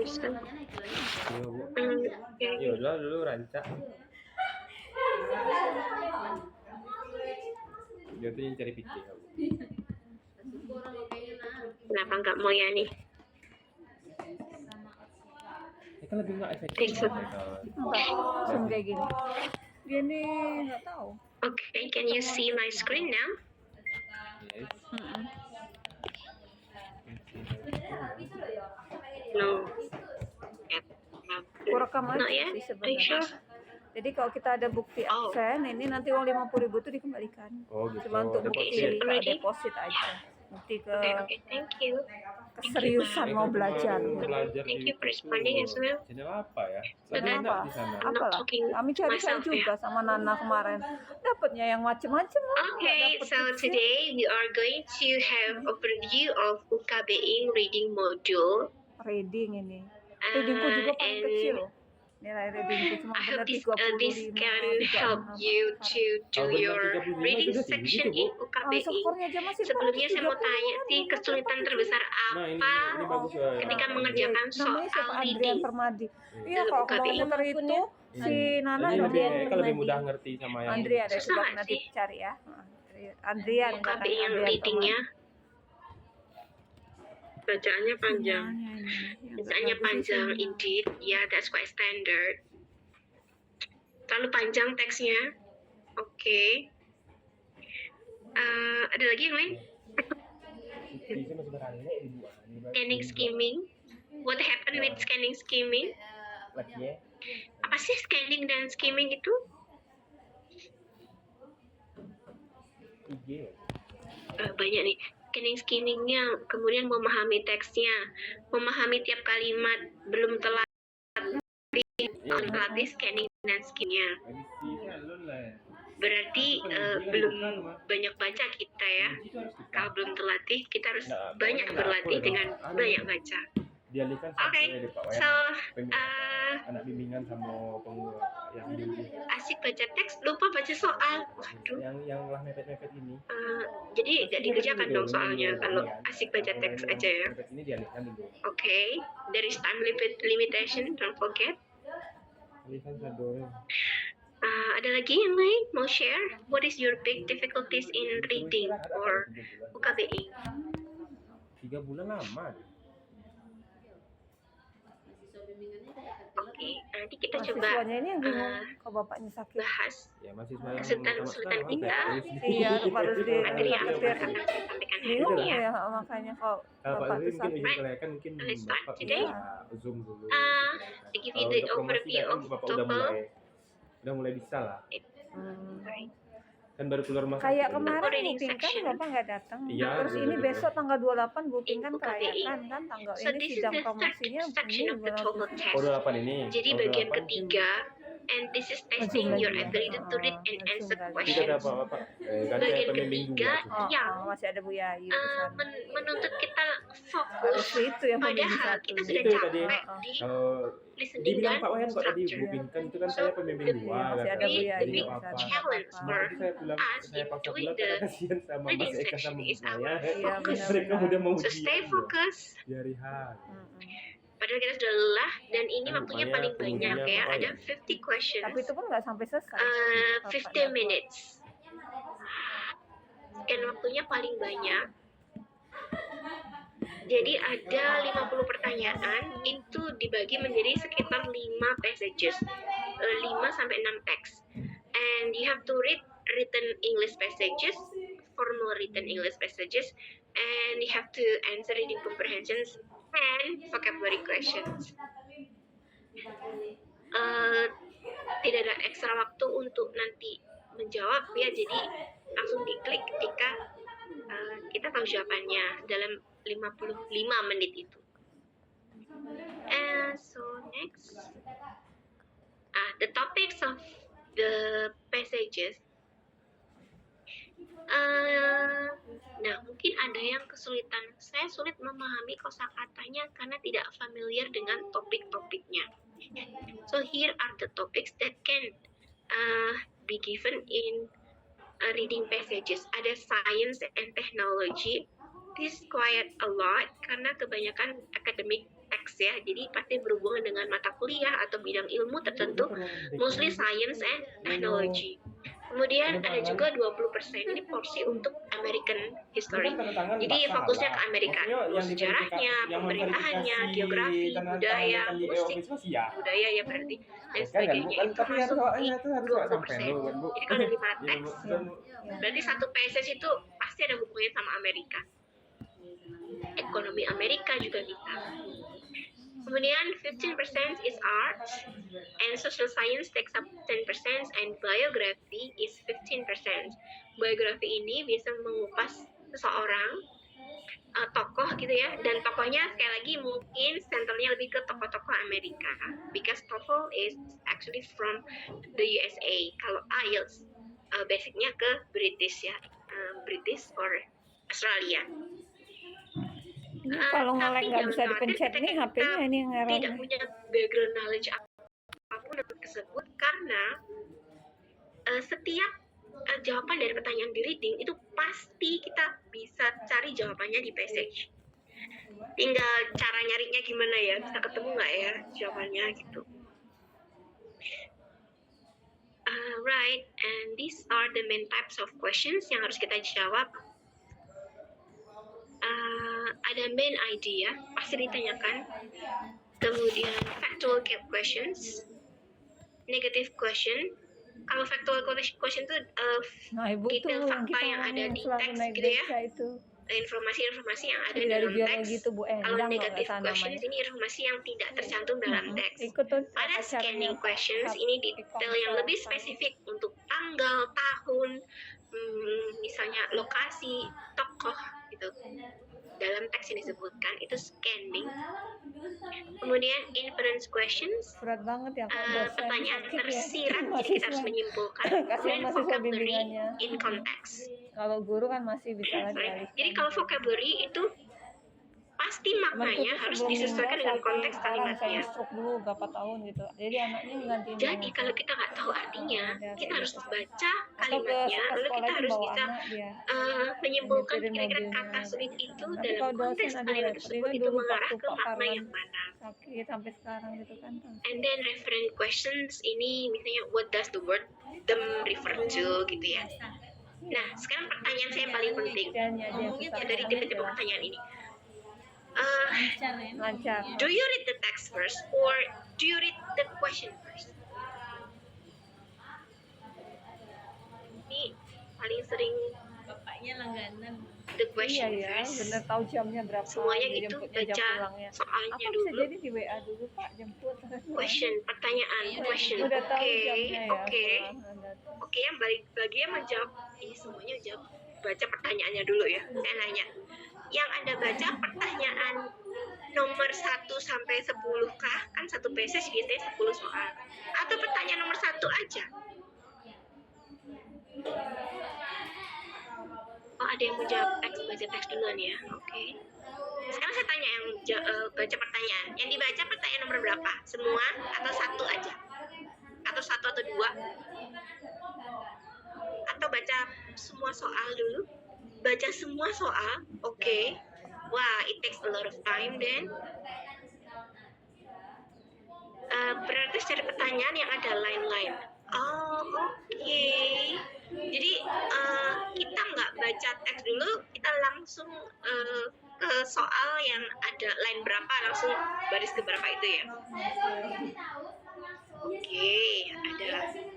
tulisan. Iya, Bu. Ya. Ya udah dulu rancak. Dia tuh yang cari PT ya, Bu. Kenapa nggak mau ya nih? Ini kan lebih nggak efektif. Bisa. Enggak, langsung kayak gini. Dia nih nggak tahu. Okay, can you see my screen now? Yes. No. Aku rekam aja Not yet? sih Are you sure? sebenarnya. Jadi kalau kita ada bukti Oh. absen, ini nanti uang 50.000 itu dikembalikan. Oh gitu. Cuma untuk Ada bukti Is it already? deposit aja. Bukti ke Okay, thank you. keseriusan mau belajar. Thank you for responding as well. Channel apa ya? But Lagi then- enak di sana. I'm not Apalah, talking kami cari myself, juga sama Nana kemarin. Dapatnya yang macem-macem lah. nggak Okay, dapet so tipsnya. today we are going to have overview of UKBing reading module. Reading ini. Readingku juga paling and kecil. Nilai readingku cuma I benar hope this 35. can help you to do Oh, benar, your 35 reading sudah tinggi section gitu, Bu. in UKBing. Skornya aja masih Sebelumnya saya mau 30-an, tanya sih, nggak kesulitan dapat terbesar Nah, ini apa bagus ya. ketika Nah, mengerjakan dia- namanya siapa? soal Adrian reading? Permadi. Iya, Dalam kalau UKBing. komputer itu si Nana Ini lebih Adrian Eka lebih mudah ngerti sama yang Andrea ada Susah coba nggak nanti sih? cari ya. Andrian UKBing katanya yang Adrian readingnya bacaannya panjang. Permadi. Bacaannya panjang, indeed. Yeah, that's quite standard. Terlalu panjang teksnya. Oke. Ada lagi yang lain? Bisa masih berani di Scanning skimming. What happened with scanning skimming? lagi ya. Apa sih scanning dan skimming itu? IG. Banyak nih. Scanning skimmingnya, kemudian memahami teksnya, memahami tiap kalimat, belum telat melatih scanning dan skimmingnya. Berarti belum banyak baca kita ya. Kalau belum terlatih, kita harus banyak berlatih dengan banyak baca. Dialihkan Okay, Pak so anak bimbingan sama pengurus yang di asik baca teks, lupa baca soal. Waduh. yang lah mepet-mepet ini. Jadi tidak dikerjakan dong soalnya kalau asik baca teks aja ya. Mepet ini dialihkan dulu. Okay, there is time limitation, don't forget. Alihkan satu. Ada lagi yang lain mau share? What is your big difficulties in reading or UKBing? 3 bulan lama. Oke, nanti kita coba Mahasiswanya ini yang bingung kalau bapaknya sakit. bahas Ya masih kesulitan-kesulitan kita. Iya, harus di Materi yang ketir. akan saya sampaikan hari Bingung ini ya. ya makanya kalau Kalau bapak Pak tuh Zul mungkin sakit. izin kelihatan mungkin Let's start Bapak today. bisa Zoom dulu. To give you the overview of Bapak TOEFL. udah mulai bisa lah. Hmm. Kan baru keluar masuk. Kayak dulu. kemarin Reading Bupin kan section. bapak nggak datang. Iya, Terus ini betul-betul. besok tanggal 28 Bupin kan UKBI. kerayakan kan tanggal So ini this is sidang the third promosinya section of the TOEFL Oh, test. 28 ini. Jadi Oh, bagian 28 ketiga, and this is testing Zoom your lagi ya. ability to read and answer Zoom lagi. Tidak ada questions. apa-apa. Kan saya Bagian pembimbing ketiga, juga. Oh, ya, masih ada Bu Yayu di sana. menuntut kita Harus fokus. itu yang pembimbing Padahal satu. kita sudah Itu tadi. capek Oh, oh. di Kalau listening dibilang dan Pak Wayan kok tadi structure. Bupin kan itu kan saya pembimbing the- dua. Masih kan. ada Bu big, Yayu Jadi di big apa? sana. challenge Apa. for Nanti saya pulang, us saya in paksa doing pulang the karena kasihan sama reading Mas Eka section sama is Bu Maya. our Iya, focus. Mereka udah mau So stay ujian. focus. Dari hari. Padahal kita sudah lelah dan ini Kan waktunya Maya paling banyak pengujinya ya. Pak Ada Wayan. 50 50 questions. Tapi itu pun nggak sampai selesai. 15 minutes. Dan waktunya paling banyak. Jadi ada 50 pertanyaan, itu dibagi menjadi sekitar 5 passages, 5 sampai 6 teks. And you have to read written English passages, formal written English passages, and you have to answer reading comprehensions and vocabulary questions. Tidak ada ekstra waktu untuk nanti menjawab ya, jadi langsung diklik ketika kita tahu jawabannya dalam 55 menit itu. So next, the topics of the passages. Nah, mungkin ada yang kesulitan. Saya sulit memahami kosakatanya karena tidak familiar dengan topik-topiknya. So here are the topics that can be given in reading passages. Ada science and technology. This quite a lot karena kebanyakan academic tax ya, jadi pasti berhubungan dengan mata kuliah atau bidang ilmu tertentu, mostly science and technology. Kemudian ada juga 20% ini porsi untuk American history. Jadi fokusnya ke Amerika, sejarahnya, pemerintahannya, geografi, budaya, musik, budaya ya berarti, dan sebagainya. Itu masuk di 20%. Jadi kalau dari teks, berarti satu passage itu pasti ada hubungannya sama Amerika. Ekonomi Amerika juga bisa. Kemudian 15% is art and social science takes up 10% and biography is 15%. Biografi ini bisa mengupas seseorang, tokoh gitu ya, dan tokohnya sekali lagi mungkin senternya lebih ke tokoh-tokoh Amerika because TOEFL is actually from the USA. Kalau IELTS basicnya ke British ya, British or Australia. Kalau nge-lag nggak bisa dipencet nih HP-nya ini yang error. Tidak punya background knowledge apapun tersebut karena setiap jawaban dari pertanyaan di reading itu pasti kita bisa cari jawabannya di passage. Tinggal cara nyarinya gimana ya, bisa ketemu nggak ya jawabannya gitu. Right, and these are the main types of questions yang harus kita jawab. Ada main idea, pasti ditanyakan. Kemudian factual questions, negative question. Kalau factual question itu detail fakta yang ada di teks gitu ya, informasi-informasi yang ada dalam teks. Kalau negative questions ini informasi yang tidak tercantum dalam teks. Ada scanning questions, ini detail yang lebih spesifik untuk tanggal, tahun, misalnya lokasi, tokoh gitu. Dalam teks yang disebutkan itu scanning. Kemudian inference questions, berat banget ya pertanyaan tersirat, jadi kita harus menyimpulkan. Kemudian vocabulary in context. Kalau guru kan masih bisa dialihkan. Jadi kalau vocabulary itu pasti maknanya harus disesuaikan dengan konteks kalimatnya. Instruk dulu berapa tahun gitu. Jadi anaknya gantiin. Jadi kalau kita nggak tahu artinya, kita harus baca kalimatnya, lalu kita harus bisa menyimpulkan kira-kira kata sulit itu dalam konteks kalimat tersebut itu mengarah ke makna yang mana. Sakit sampai sekarang gitu kan. And then reference questions ini misalnya what does the word them refer to gitu ya. Nah sekarang pertanyaan saya yang paling penting dari tipe-tipe pertanyaan ini. Lancar. Do you read the text first or do you read the question first? Ini paling sering bapaknya langganan. The question Iya ya, first. bener tahu jamnya berapa. Semuanya gitu, jemputnya, jam baca pulangnya. soalnya Apa dulu. bisa jadi di WA dulu Pak jemput. Question, pertanyaan, question. Udah tahu Oke, jamnya ya. oke. pulang. Oke, yang bagi yang menjawab ini semuanya jawab baca pertanyaannya dulu ya. Saya nanya. Yang Anda baca pertanyaan nomor 1 sampai 10 kah? Kan satu passage biasanya 10 soal. Atau pertanyaan nomor 1 aja? Oh, ada yang mau jawab baca teks duluan ya. Oke. Sekarang saya tanya yang baca pertanyaan. Yang dibaca pertanyaan nomor berapa? Semua atau satu aja? Atau satu atau dua? Atau baca semua soal dulu? Baca semua soal? Oke. Wah, it takes a lot of time then. Prioritas cari pertanyaan yang ada line-line. Oh, oke. Jadi kita nggak baca teks dulu, kita langsung ke soal yang ada line berapa, langsung baris ke berapa itu ya. Oke, ada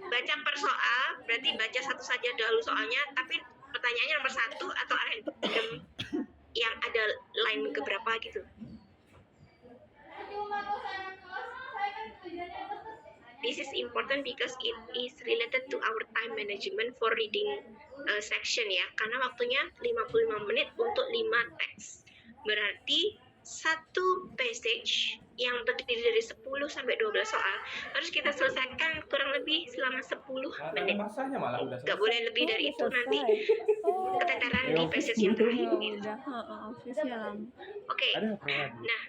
baca per soal, berarti baca satu saja dahulu soalnya, tapi pertanyaannya nomor 1 atau yang ada line ke berapa gitu. This is important because it is related to our time management for reading section ya, karena waktunya 55 menit untuk 5 teks. Berarti satu passage yang terdiri dari 10 sampai 12 soal harus kita selesaikan kurang lebih selama 10 menit. Gak boleh lebih dari itu, nanti keteteran di passage yang terakhir gitu. Oke. Nah,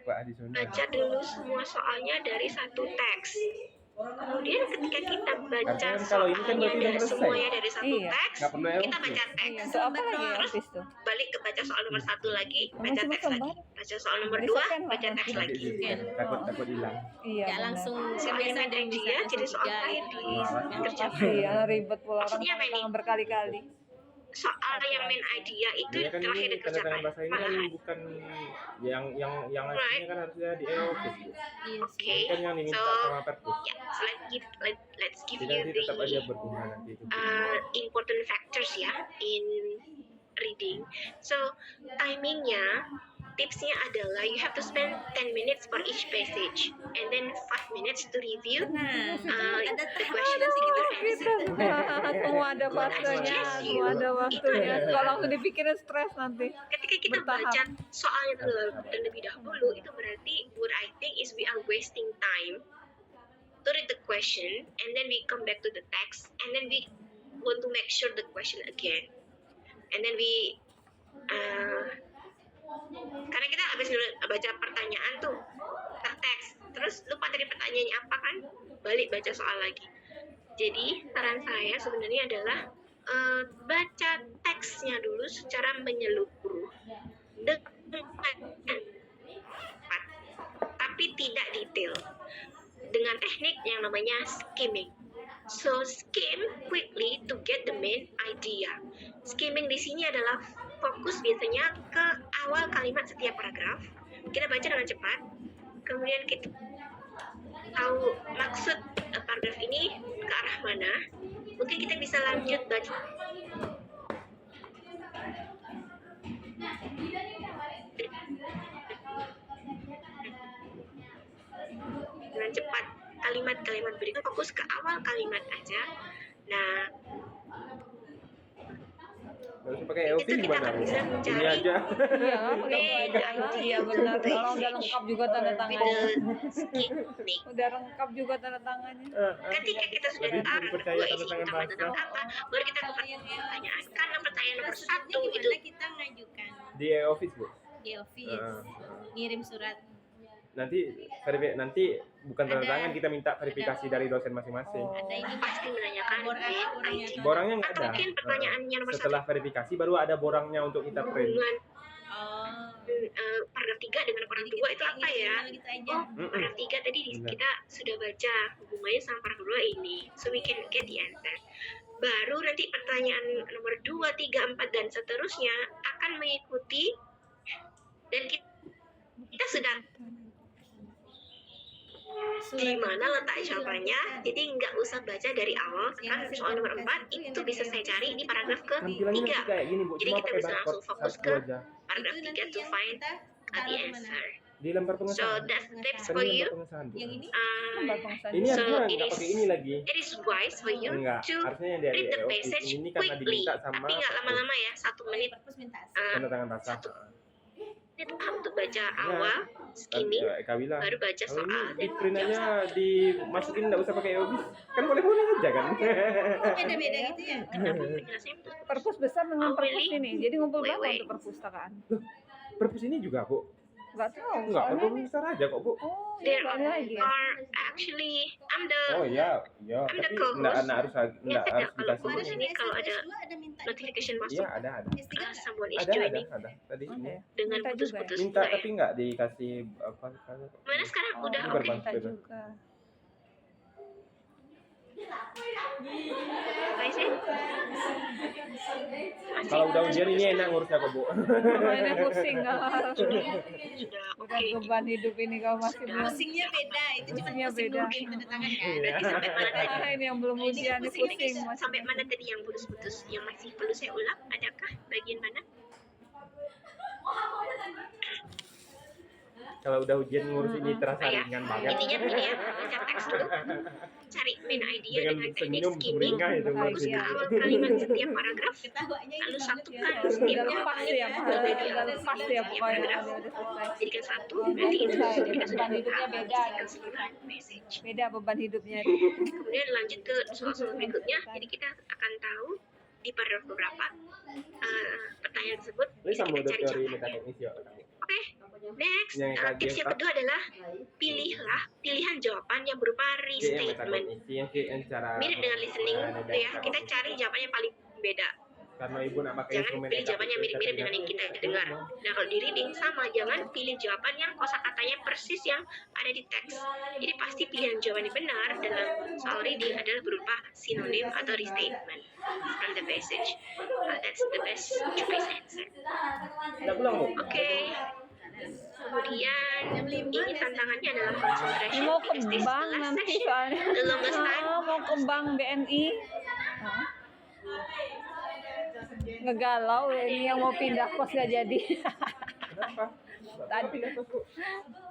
baca dulu semua soalnya dari satu teks. Kemudian ketika kita baca Artinya kalau ini kan soalnya berarti udah dan selesai. semuanya dari satu Iya. teks, Nggak perlu kita LP. baca Iya, teks, untuk apa lagi ya terus office tuh? balik ke baca soal nomor 1 lagi, Oh, baca cuma teks lagi, gambar. baca soal nomor Besok 2, kan baca makan teks siang. lagi. Takut hilang. Iya. Nggak benar. langsung Soalnya biasa main ada yang bisa idea jadi langsung soal 3 lain gitu. di Malah. kerja. Iya, ribet pula orang Maksudnya tanda apa tangan nih? berkali-kali. Soal yang main idea itu Dia kan terakhir ini tanda dikerjakan tangan bahasa ini kan malahan. bukan yang aslinya kan harusnya di office. Iya sih. Okay, Kan yang diminta so sama perpus. yeah, so let's give Jadi you nanti tetap aja the berguna nanti itu. important factors ya in reading. So timingnya, tipsnya adalah you have to spend 10 minutes for each passage and then 5 minutes to review Nah, the ada question tahap together and Gitu. Semua ada fasenya, semua ada waktunya. Kalau langsung dipikirin stres nanti. ketika kita Bertahap. baca soalnya terlebih dahulu, itu berarti what I think is we are wasting time to read the question and then we come back to the text and then we want to make sure the question again and then we karena kita habis dulu baca pertanyaan tuh teks, terus lupa tadi pertanyaannya apa kan, balik baca soal lagi. Jadi saran saya sebenarnya adalah baca teksnya dulu secara menyeluruh tapi tidak detail dengan teknik yang namanya skimming. So skim quickly to get the main idea. Skimming di sini adalah fokus biasanya ke awal kalimat setiap paragraf. Kita baca dengan cepat, kemudian kita tahu maksud paragraf ini ke arah mana. Mungkin kita bisa lanjut baca dengan cepat kalimat-kalimat berikut, fokus ke awal kalimat aja. Nah, Harus pakai LP itu kita gimana? akan bisa Ini mencari aja. Iya, pakai aja. Iya benar. Kalau udah lengkap juga tanda tangannya. skimming. Udah lengkap juga tanda tangannya. Ketika kita sudah Lebih tahu dipercaya isi tanda tangan utama tentang bahasa. apa, baru kita ke pertanyaan. Karena pertanyaan nomor Maksudnya 1 itu gimana kita ngajukan Di office, Bu. di office, Ah. ngirim surat. Nanti bukan tanda tangan, kita minta verifikasi dari dosen masing-masing. Oh. Ada ini pasti menanyakan main ID. Borangnya nggak Atau ada. mungkin pertanyaannya nomor 1 Setelah verifikasi baru ada borangnya untuk kita print. hubungan Oh. paragraf 3 dengan paragraf 2 itu apa ya? Gitu aja. Oh, paragraf 3 tadi Benar. kita sudah baca hubungannya sama paragraf 2 ini. So we can get the answer. Baru nanti pertanyaan nomor 2, 3, 4 dan seterusnya akan mengikuti dan kita sudah di mana letak jawabannya, jadi nggak usah baca dari awal. Kan soal nomor 4 itu bisa saya cari di paragraf Tampilannya ke-3. nanti kayak gini, Bu. Jadi Cuma kita pakai bisa barcode langsung fokus satu ke aja. paragraf Itu 3 nanti to yang find kita the taruh di mana? answer. Di lembar So pengesahan. that's tips Kan for ini you. lembar pengesahan, Bu. Yang ini Lembar pengesahan. Ini So, harusnya it nggak is- pakai ini lagi. It is wise for you Enggak, to harusnya yang dari read the office passage ini karena quickly, diminta sama tapi nggak lama-lama ya, 1 menit perpus minta. tanda tangan basah. satu menit untuk baca awal skimming, Eka bilang, baru baca kalau soal ini di dan print jawab aja soal. dimasukin nggak usah pakai office, kan boleh-boleh aja kan. Beda-beda gitu ya. Kenapa penjelasannya betul? Perpus besar dengan Oh, perpus really? ini. Jadi ngumpul Wait, berapa wait. untuk perpustakaan? Perpus ini juga, Bu. Nggak tahu. Enggak, soalnya perpus ini- besar aja kok, Bu. Oh, There iya balik lagi ya. are actually I'm the Oh iya, iya. I'm the Tapi co-host. enggak harus Biasanya harus kalau dikasih. kemarin ini kalau ada ada minta notification Iya, masuk, ada. S3 nggak? someone is Ada, joining Tadi Oke. ini. dengan Minta juga ya? putus-putus. Minta Enggak ya? tapi enggak dikasih apa Mana sekarang Oh, udah ini oke. berbang. minta juga. Baik sih. Kalau udah ujian ini enak ngurusnya kok, Bu. Mainnya pusing. Sudah oke. Berat beban hidup ini kalau masih belum. Pusingnya beda, itu cuma Pusingnya pusing beda. nungguin tanda tangan kan. Berarti sampai mana tadi? Ah, ini yang belum ujian ini pusing masih. Sampai mana tadi yang putus-putus? Yang masih perlu saya ulang? Adakah bagian mana? Kalau udah ujian ngurus ini terasa Ya, ringan banget. intinya ini ya, baca teks dulu, cari main idea Dengan dengan teknik senyum skimming, sumringah itu Bahagia. ngurus ke ini. awal kalimat setiap paragraf, Ketawanya ini lalu banget satukan ya. Udah setiap lepas ya, udah lepas ya pokoknya udah selesai. jadikan satu, Oh, nanti itu selesai. kita sudah Beban hidupnya beda ya. keseluruhan message. Beda beban hidupnya. Kemudian lanjut ke soal-soal berikutnya, jadi kita akan tahu di paragraf beberapa pertanyaan tersebut Ini bisa sama kita cari teori jawabannya. metateknis ya. Oke, next. Yang kaji Tips yang tak. kedua adalah pilihlah pilihan jawaban yang berupa restatement. Mirip dengan listening gitu ya. Kita cari jawaban yang paling beda. Karena ibu nak pakai Jangan instrumen pilih jawaban yang mirip-mirip dengan yang kita dengar. Nah, kalau di reading sama, jangan pilih jawaban yang kosakatanya persis yang ada di teks. Jadi pasti pilihan jawaban yang benar dalam soal reading adalah berupa sinonim atau restatement from the passage. That's the best choice answer. Tidak pulang bu. Oke. Kemudian ini tantangannya adalah Ini concentration mau because this is the kembang last nanti section, soalnya. the longest time. Mau kembang BNI. Ngegalau ini yang mau pindah kos gak jadi. Kenapa? Tadi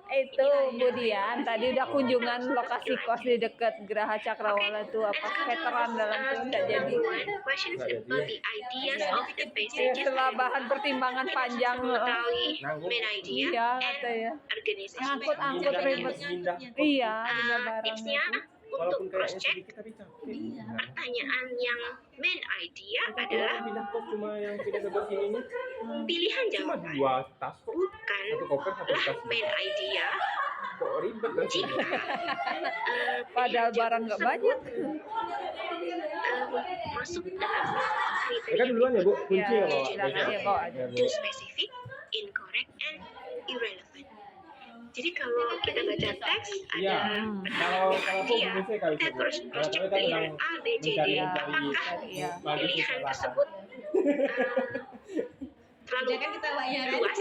itu Budian tadi udah kunjungan lokasi kos di dekat Geraha Cakrawala tuh apa veteran dalam tuh nggak jadi. Questions about the ideas of the Ya, passages. setelah bahan pertimbangan panjang. Mengetahui main idea Iya and kata ya. organization. Angkut ribet. Iya, pindah barang Tipsnya itu. untuk Walaupun cross kayaknya check sedikit tapi capek. pertanyaan yang main idea adalah Pindah kos cuma yang tidak sebut ini pilihan cuma jawaban, 2 tas kok. bukan Satu koper satu lah tas. main idea. Kok ribet nanti. Jika Padahal barang nggak banyak. masuk dalam Ya kriteria kan duluan ya bu, kunci Ya, ya bawa. silakan ya, bawa aja. Ya, Bu. too specific, incorrect, and irrelevant. Jadi kalau kita baca teks Iya. ada Kalau aku idea, bisa kali kita Bu. cross Kalau check kami kan pilihan sedang A, B, C, D. mencari Apakah Iya. pilihan tersebut terlalu Jangan kita wajar. luas?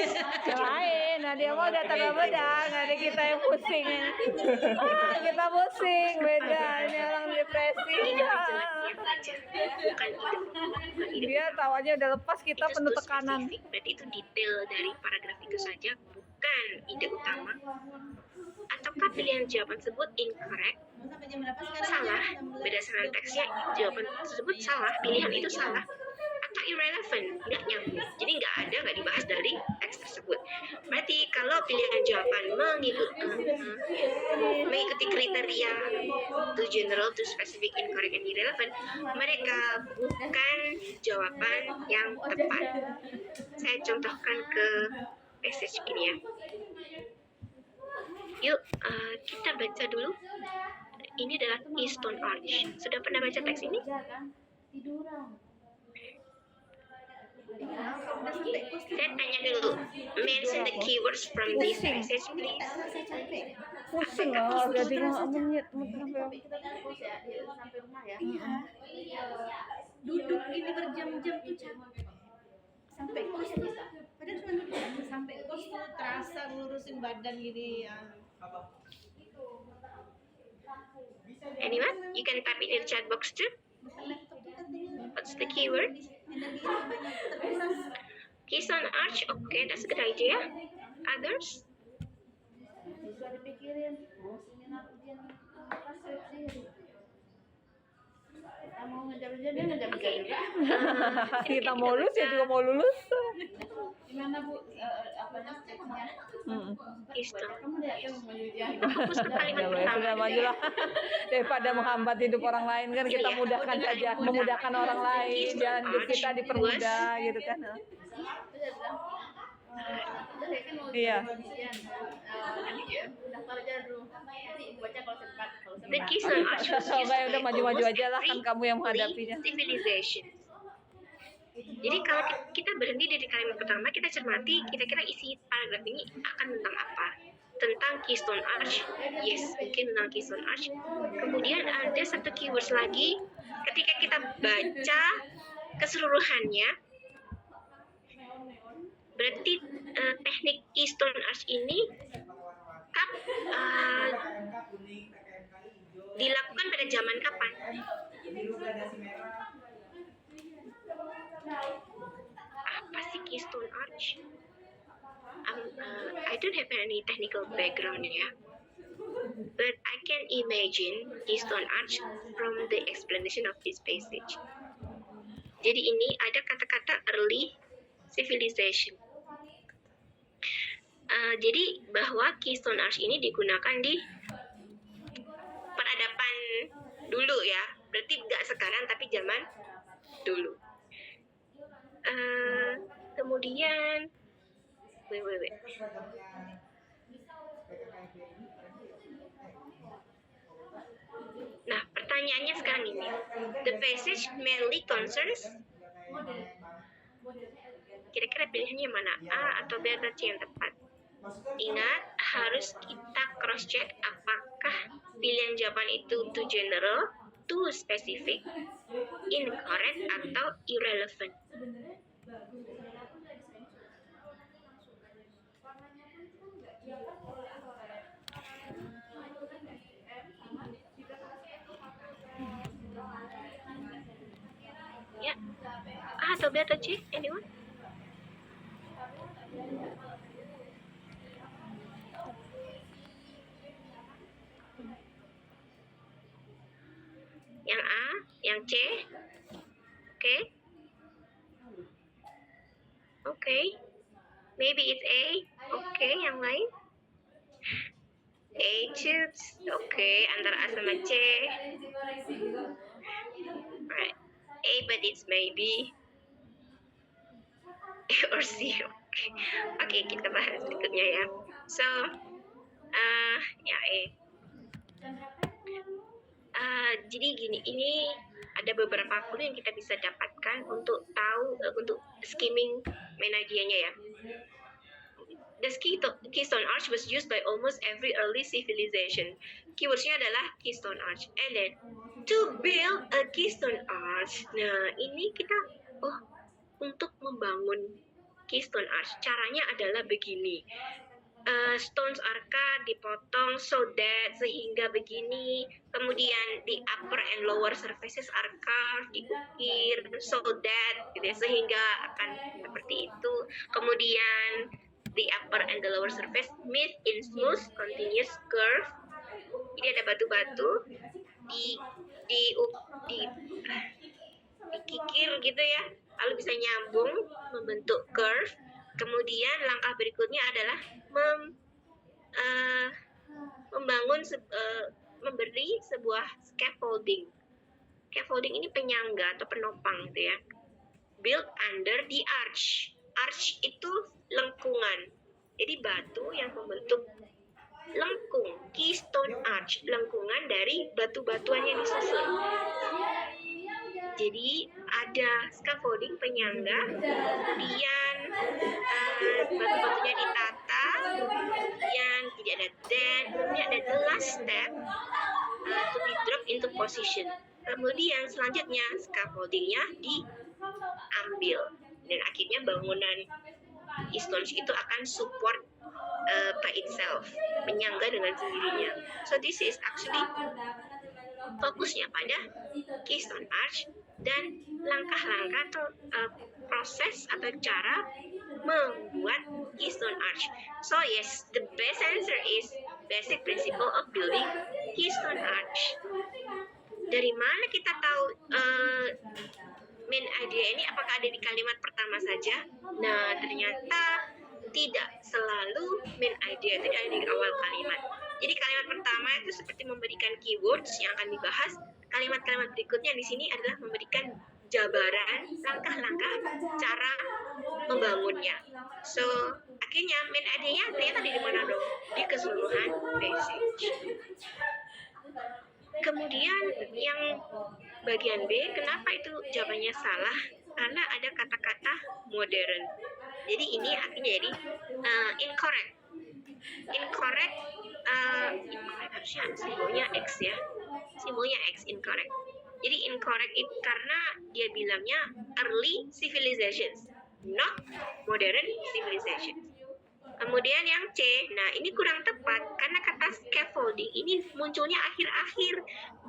Lain, nah dia mau datang ke bedang, ada kita yang pusing. Kita pusing, beda. Ini orang depresi. Yang wajar, bukan ide. Dia tawanya udah lepas, kita Itu penuh too tekanan. spesifik, berarti itu detail dari paragraf itu saja, bukan ide utama. Ataukah pilihan jawaban tersebut incorrect, Sampai jam berapa sekarang? salah, berdasarkan teksnya jawaban tersebut salah, pilihan itu salah, atau irrelevant, nggak nyambung, jadi nggak dibahas dari teks tersebut. Berarti kalau pilihan jawaban mengikuti kriteria too general, too specific, incorrect, and irrelevant, mereka bukan jawaban yang tepat. Saya contohkan ke passage ini ya. Yuk, kita baca dulu. Ini adalah Keystone Arch. Sudah pernah baca teks ini? Saya tanya dulu. Mention the keywords from this passage, please. Pusing loh, udah 5 menit. Duduk ini berjam-jam tuh capek. Sampai kos tuh, padahal cuma duduk. Sampai kos tuh terasa ngurusin badan gini ya. Anyone? You can type it in the chat box too. What's the keyword? Keystone Arch. Okay, that's a good idea. Others? Kita mau lulus ya juga mau lulus. Gimana Bu, apanya stepnya? Keystone. Fokus Fokus ke kalimat Ya, sudah pertama. majulah. Daripada menghambat hidup orang lain kan kita mudahkan saja, memudahkan orang lain, jalan hidup kita dipermudah gitu kan. Iya. Daftar aja dulu. Nanti baca kalau sempat, kalau The sempat. Keystone Arch was used Oke, udah by maju-maju almost aja lah, kan every kamu yang menghadapinya. civilization. Jadi kalau kita berhenti dari kalimat pertama, kita cermati kira-kira isi paragraf ini akan tentang apa? Tentang Keystone Arch. Yes, mungkin tentang Keystone Arch. Kemudian ada satu keywords lagi. Ketika kita baca keseluruhannya, berarti teknik Keystone Arch ini dilakukan pada zaman kapan? Apa sih Keystone Arch? I don't have any technical background ya, but I can imagine Keystone Arch from the explanation of this passage. Jadi ini ada kata-kata early civilization. Jadi bahwa Keystone Arch ini digunakan di peradaban dulu ya, berarti nggak sekarang tapi zaman dulu. Kemudian Wait. Nah, pertanyaannya sekarang ini. The passage mainly concerns, kira-kira pilihannya mana? A atau B atau C yang tepat? Ingat, harus kita cross check apakah pilihan jawaban itu too general, too specific, incorrect, atau irrelevant. Ya, A atau B atau C? Anyone? Yang A, yang C, oke, maybe it's A, oke, yang lain? A tubes, oke, antara A sama C. Right, A but it's maybe. A or C, oke, kita bahas berikutnya ya. So, ya A. Jadi gini, ini ada beberapa clue yang kita bisa dapatkan untuk tahu untuk skimming main idea-nya ya. The Keystone Arch was used by almost every early civilization. Keywordsnya adalah Keystone Arch. And then to build a Keystone Arch. Nah, ini kita untuk membangun Keystone Arch. Caranya adalah begini. Stones arca dipotong sehingga begini, kemudian di upper and lower surfaces are carved, diukir gitu ya, sehingga akan seperti itu. Kemudian the upper and the lower surface meet in smooth continuous curve. Jadi ada batu-batu dikikir gitu ya, lalu bisa nyambung membentuk curve. Kemudian langkah berikutnya adalah memberi sebuah scaffolding. Scaffolding ini penyangga atau penopang gitu ya. Built under the arch. Arch itu lengkungan. Jadi batu yang membentuk lengkung. Keystone arch, lengkungan dari batu-batuan yang disusun. Jadi ada scaffolding penyangga, kemudian batu-batunya ditata, kemudian tidak ada kemudian ada the last step to be dropped into position. Kemudian selanjutnya scaffoldingnya diambil dan akhirnya bangunan keystone itu akan support by itself, menyangga dengan sendirinya. So this is actually fokusnya pada Keystone Arch dan langkah-langkah atau proses atau cara membuat Keystone Arch. So yes, the best answer is basic principle of building Keystone Arch. Dari mana kita tahu main idea ini? Apakah ada di kalimat pertama saja? Nah, ternyata tidak selalu main idea itu ada di awal kalimat. Jadi kalimat pertama itu seperti memberikan keywords yang akan dibahas. Kalimat-kalimat berikutnya di sini adalah memberikan jabaran langkah-langkah cara membangunnya. So, akhirnya main idea-nya ternyata di mana dong? Di keseluruhan passage. Kemudian yang bagian B, kenapa itu jawabannya salah? Karena ada kata-kata modern. Jadi ini artinya jadi incorrect. Incorrect harusnya simbolnya X ya. Simbolnya X, incorrect. Jadi incorrect itu karena dia bilangnya early civilizations, not modern civilizations. Kemudian yang C, nah ini kurang tepat karena kata scaffolding ini munculnya akhir-akhir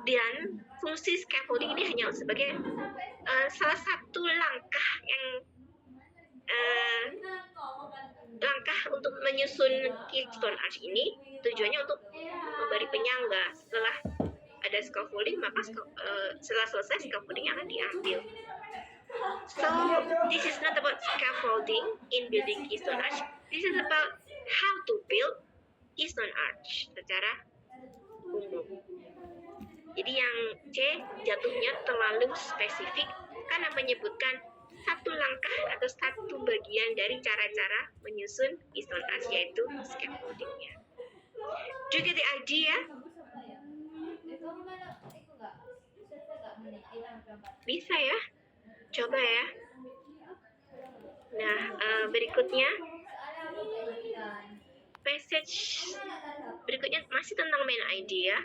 dan fungsi scaffolding ini hanya sebagai salah satu langkah yang langkah untuk menyusun Keystone Arch ini tujuannya untuk memberi penyangga. Setelah ada scaffolding, maka setelah selesai scaffolding akan diambil. So this is not about scaffolding in building Keystone Arch. This is about how to build Keystone Arch secara umum. Jadi yang C jatuhnya terlalu spesifik karena menyebutkan satu langkah atau satu bagian dari cara-cara menyusun pistontas, yaitu scaffoldingnya. Do you get the idea? Bisa ya? Coba ya. Nah, berikutnya passage berikutnya masih tentang main idea.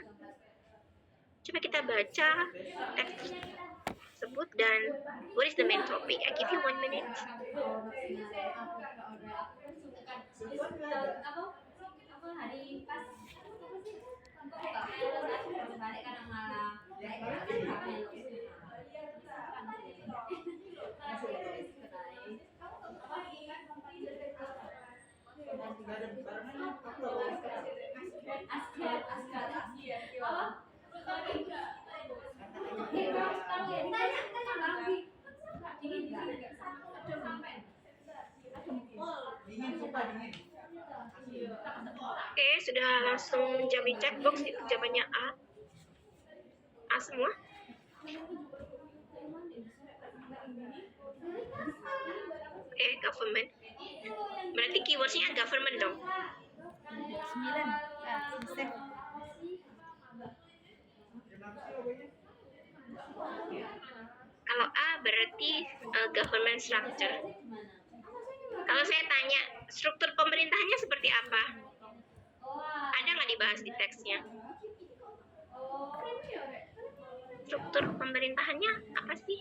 Coba kita baca teks tersebut dan what is the main topic? I give you 1 minute. Oke, sudah langsung menjawab di chatbox, itu jawabannya A. A semua. Oke, government. Berarti keywordsnya government dong. 9. Selesai. Kalau A berarti government structure. Kalau saya tanya, struktur pemerintahnya seperti apa? Ada nggak dibahas di teksnya? Struktur pemerintahannya apa sih?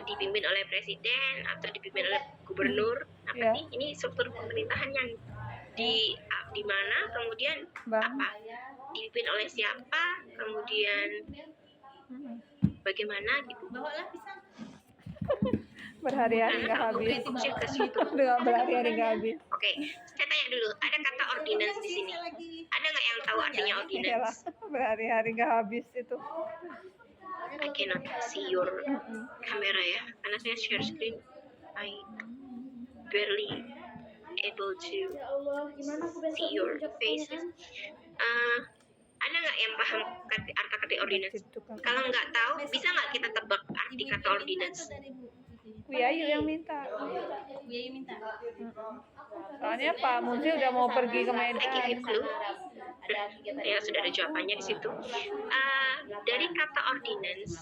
Dipimpin oleh presiden atau dipimpin oleh gubernur? Apa Ya. sih? Ini struktur pemerintahannya di mana? Kemudian Bang. apa? Dipimpin oleh siapa? Kemudian bagaimana gitu? Bawalah pisang. Berhari-hari nggak habis. Cek ke situ. Udah berhari-hari nggak habis. Oke, saya tanya dulu, ada kata ordinance di sini. Ada nggak yang tahu artinya Iyalah, ordinance? berhari-hari nggak habis itu. I cannot see your camera ya, karena saya share screen. I barely able to see your faces. Ada nggak yang paham arti ordinance? Itu kan. Kalau nggak tahu, bisa nggak kita tebak arti kata ordinance? Wiyayu yang minta. Biaya minta. Soalnya Pak Muzi udah mau pergi ke I give you Medan. clue. Ya, sudah ada jawabannya di situ. Dari kata ordinance,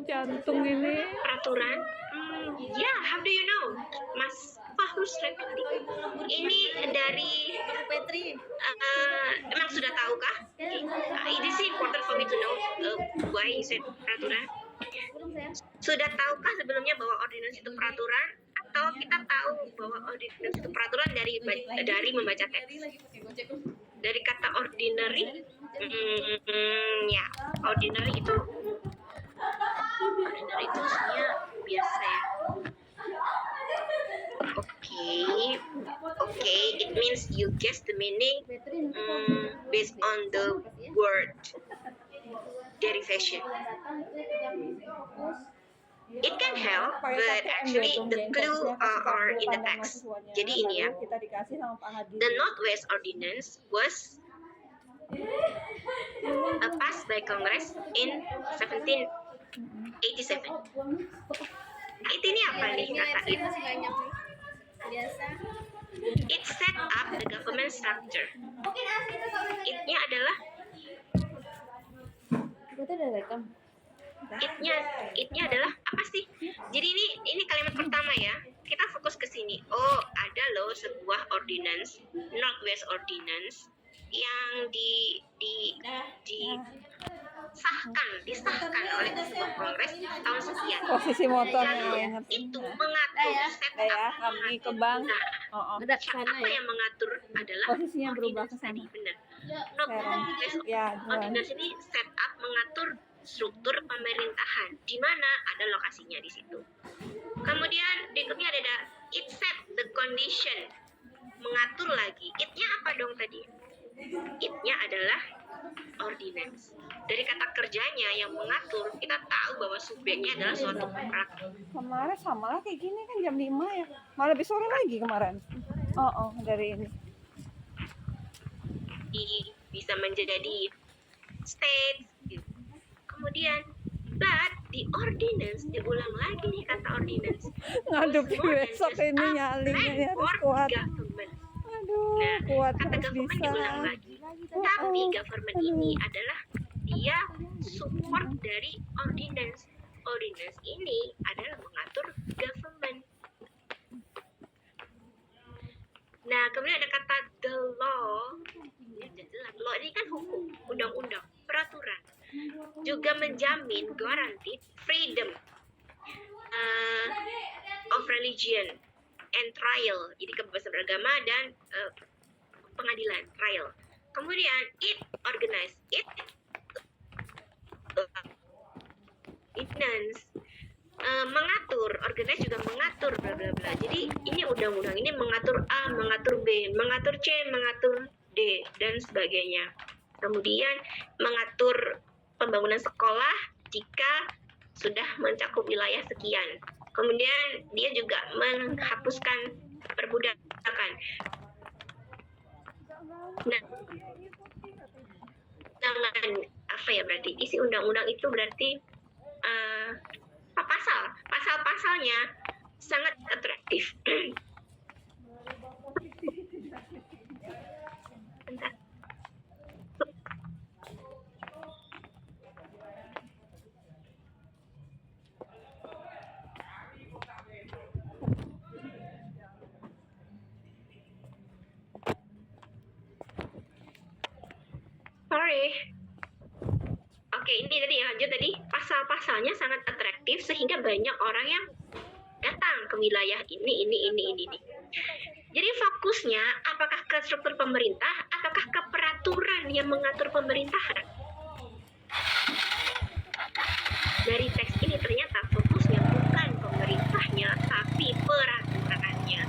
Jantung ini. peraturan. Ya, how do you know, Mas Fahrus Refandi? Ini dari Petri. emang sudah tahukah? It is important for me to know why you said peraturan. Sudah tahukah sebelumnya bahwa ordinance itu peraturan, atau kita tahu bahwa ordinance itu peraturan dari membaca teks? Dari kata ordinary, ya, ordinary itu maksudnya biasa ya. Okay, it means you guess the meaning based on the word derivation. It can help, but actually the clue are in the text. Jadi ini ya, Kita dikasih sama Pak Hadi. the Northwest Ordinance was passed by Congress in 1787. Ini apa nih kata it? Masih banyak nih. Biasa. It set up the government structure. It-nya adalah It-nya adalah apa sih? Jadi ini kalimat pertama ya. Kita fokus ke sini. Oh, ada loh sebuah ordinance, Northwest Ordinance yang disahkan oleh sebuah kongres tahun sekian. Posisi motornya Lalu ingat. itu mengatur set Udah ya, up. kami ke bank. Nah, Oh, oh. apa yang mengatur adalah Posisinya berubah ke ordinance sana. tadi, benar. Sekarang. Northwest Ya, jual. Ordinance ini set up mengatur struktur pemerintahan, di mana ada lokasinya di situ. Kemudian berikutnya ada it set the condition, mengatur lagi. It-nya apa dong tadi? It-nya adalah ordinance. Dari kata kerjanya yang mengatur, kita tahu bahwa subjeknya adalah suatu peraturan. Kemarin sama lah kayak gini kan jam 5 ya. Malah lebih sore lagi kemarin. Oh, dari ini. Bisa menjadi state. Kemudian Kemudian, but the ordinance, diulang lagi nih kata ordinance, Ngadepi was more than besok just ini a nyalinya plan harus for kuat. government. Aduh, Nah, kuat kata harus government bisa. diulang lagi. Tapi government ini adalah dia support dari ordinance. Ordinance ini adalah mengatur government. Nah, kemudian ada kata the law. Law ini kan hukum, undang-undang, peraturan. Juga menjamin guaranteed freedom of religion and trial. Jadi kebebasan beragama dan pengadilan, trial. Kemudian it organize, mengatur, organize juga mengatur bla bla bla. Jadi ini undang-undang ini mengatur A, mengatur B, mengatur C, mengatur D dan sebagainya. Kemudian mengatur pembangunan sekolah jika sudah mencakup wilayah sekian. Kemudian dia juga menghapuskan perbudakan. Nah, dengan apa ya berarti isi undang-undang itu berarti pasal-pasalnya sangat atraktif. Bentar. Sorry. Oke, ini tadi ya, lanjut tadi. Pasal-pasalnya sangat atraktif sehingga banyak orang yang datang ke wilayah ini. Jadi fokusnya apakah ke struktur pemerintah ataukah ke peraturan yang mengatur pemerintahan? Dari teks ini ternyata fokusnya bukan pemerintahnya tapi peraturannya.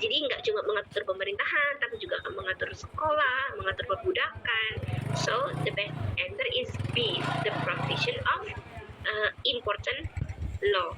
Jadi nggak cuma mengatur pemerintahan, tapi juga mengatur sekolah, mengatur perbudakan. So the best answer is B, the provision of important law.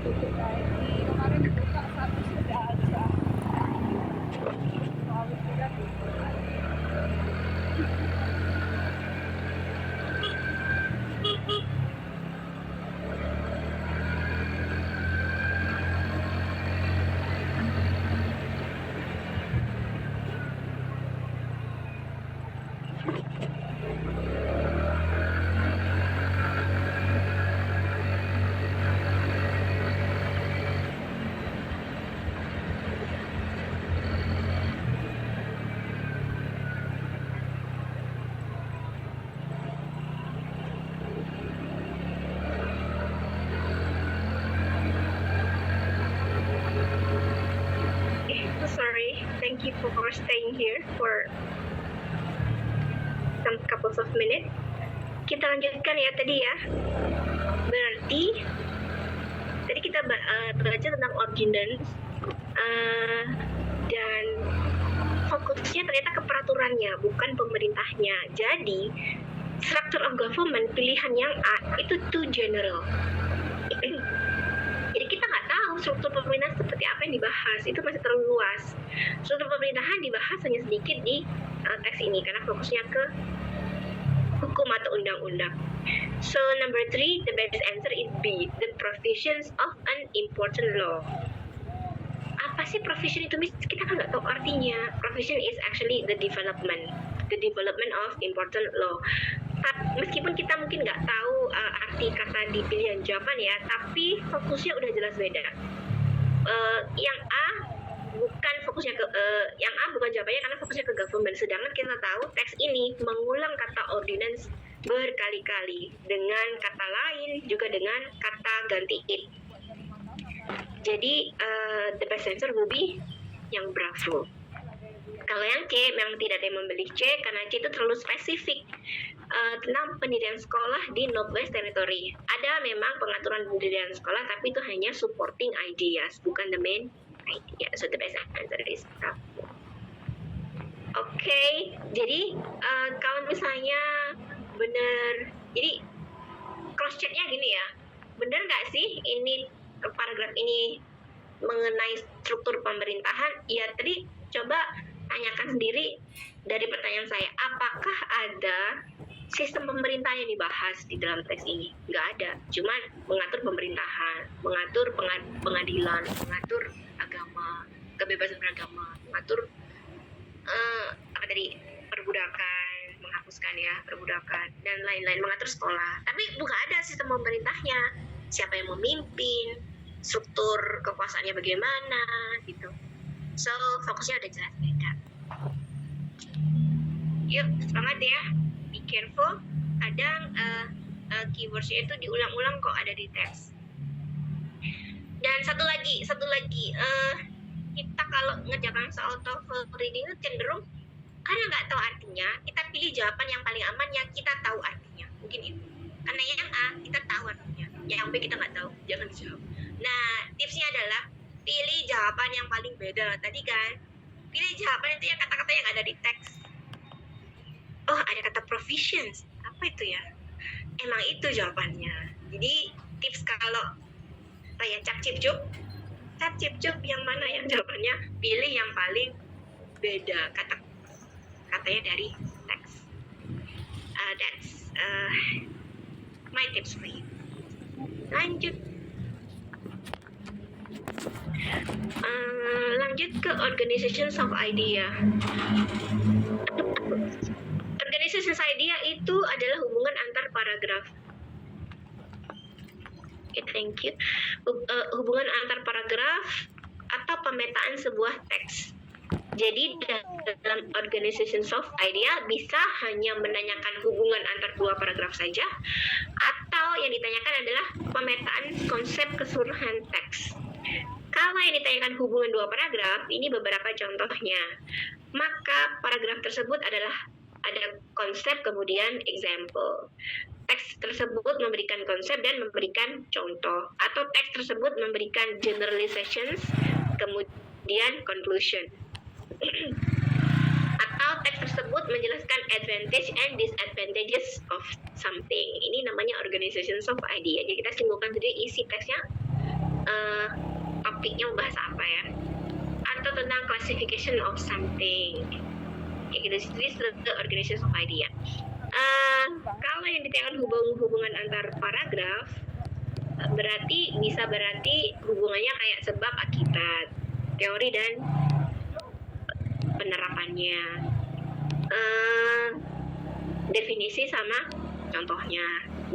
Kemarin buka satu sudah aja. Lalu sudah Sorry, thank you for staying here for some couple of minutes. Kita lanjutkan ya tadi ya. Berarti tadi kita belajar tentang ordinance dan fokusnya ternyata ke peraturannya, bukan pemerintahnya. Jadi structure of government pilihan yang A itu too general. Jadi kita nggak tahu struktur pemerintahan seperti apa yang dibahas, itu masih terlalu luas. Struktur pemerintahan dibahas hanya sedikit di teks ini karena fokusnya ke hukum atau undang-undang. So number 3, the best answer is B, the provisions of an important law. Apa apa sih provision itu, Miss? Kita kan nggak tahu artinya. Provision is actually the development of important law. Meskipun kita mungkin nggak tahu arti kata di pilihan jawaban ya, tapi fokusnya udah jelas beda. Yang A bukan fokusnya ke yang A bukan jawabannya karena fokusnya ke government, sedangkan kita tahu teks ini mengulang kata ordinance berkali-kali dengan kata lain juga dengan kata ganti it. Jadi the best answer will be yang Bravo. Kalau yang C memang tidak ada yang membeli C karena C itu terlalu spesifik tentang pendirian sekolah di Northwest Territory. Ada memang pengaturan pendirian sekolah tapi itu hanya supporting ideas, bukan the main idea. So the best answer is Bravo. Oke, jadi kalau misalnya benar, jadi cross checknya gini ya, benar nggak sih ini paragraf ini mengenai struktur pemerintahan? Ya tadi coba tanyakan sendiri dari pertanyaan saya, apakah ada sistem pemerintahan yang dibahas di dalam teks ini? Nggak ada, cuman mengatur pemerintahan, mengatur pengadilan, mengatur agama, kebebasan beragama, mengatur apa tadi, perbudakan, menghapuskan ya perbudakan dan lain-lain, mengatur sekolah. Tapi bukan ada sistem pemerintahnya, siapa yang memimpin, struktur kekuasaannya bagaimana gitu. So fokusnya udah jelas beda. Yuk semangat ya, be careful. Kadang keywordsnya itu diulang-ulang kok ada di teks. Dan satu lagi kita kalau ngerjakan soal TOEFL reading itu cenderung karena nggak tahu artinya, kita pilih jawaban yang paling aman yang kita tahu artinya. Mungkin itu. Karena yang A kita tahu artinya, yang B kita nggak tahu, jangan dijawab. Nah, tipsnya adalah pilih jawaban yang paling beda. Tadi kan, pilih jawaban itu yang kata-kata yang ada di teks. Oh, ada kata provisions. Apa itu ya? Emang itu jawabannya. Jadi, tips kalau kayak cap cip cup yang mana yang jawabannya, pilih yang paling beda katanya dari teks. That's my tips for you. Lanjut ke organizations of idea. Organizations idea itu adalah hubungan antar paragraf. Okay, thank you. Hubungan antar paragraf atau pemetaan sebuah teks. Jadi dalam organizations of idea bisa hanya menanyakan hubungan antar dua paragraf saja, atau yang ditanyakan adalah pemetaan konsep keseluruhan teks. Kalau yang ditanyakan hubungan dua paragraf, ini beberapa contohnya. Maka paragraf tersebut adalah ada konsep kemudian example. Teks tersebut memberikan konsep dan memberikan contoh, atau teks tersebut memberikan generalizations kemudian conclusion. Atau teks tersebut menjelaskan advantage and disadvantages of something. Ini namanya organizations of idea. Jadi kita simpulkan sendiri isi teksnya, topiknya membahas apa ya, atau tentang classification of something. Kayak gitu, jadi organizations of idea. Kalau yang ditanyakan hubungan antar paragraf, berarti hubungannya kayak sebab akibat, teori dan penerapannya, definisi sama contohnya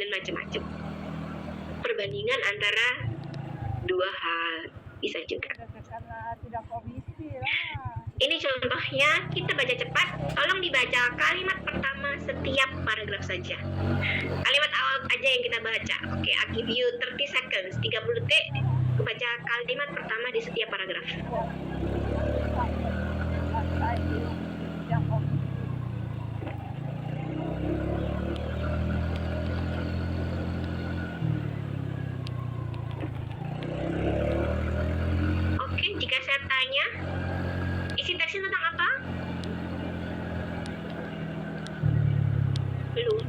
dan macam-macam. Perbandingan antara dua hal bisa juga. Tidak komisi lah. Ini contohnya, kita baca cepat. Tolong dibaca kalimat pertama setiap paragraf saja. Kalimat awal aja yang kita baca. Oke, I give you 30 seconds, 30 detik. Baca kalimat pertama di setiap paragraf. Oke, jika saya tanya, isi teksnya tentang apa? Belum.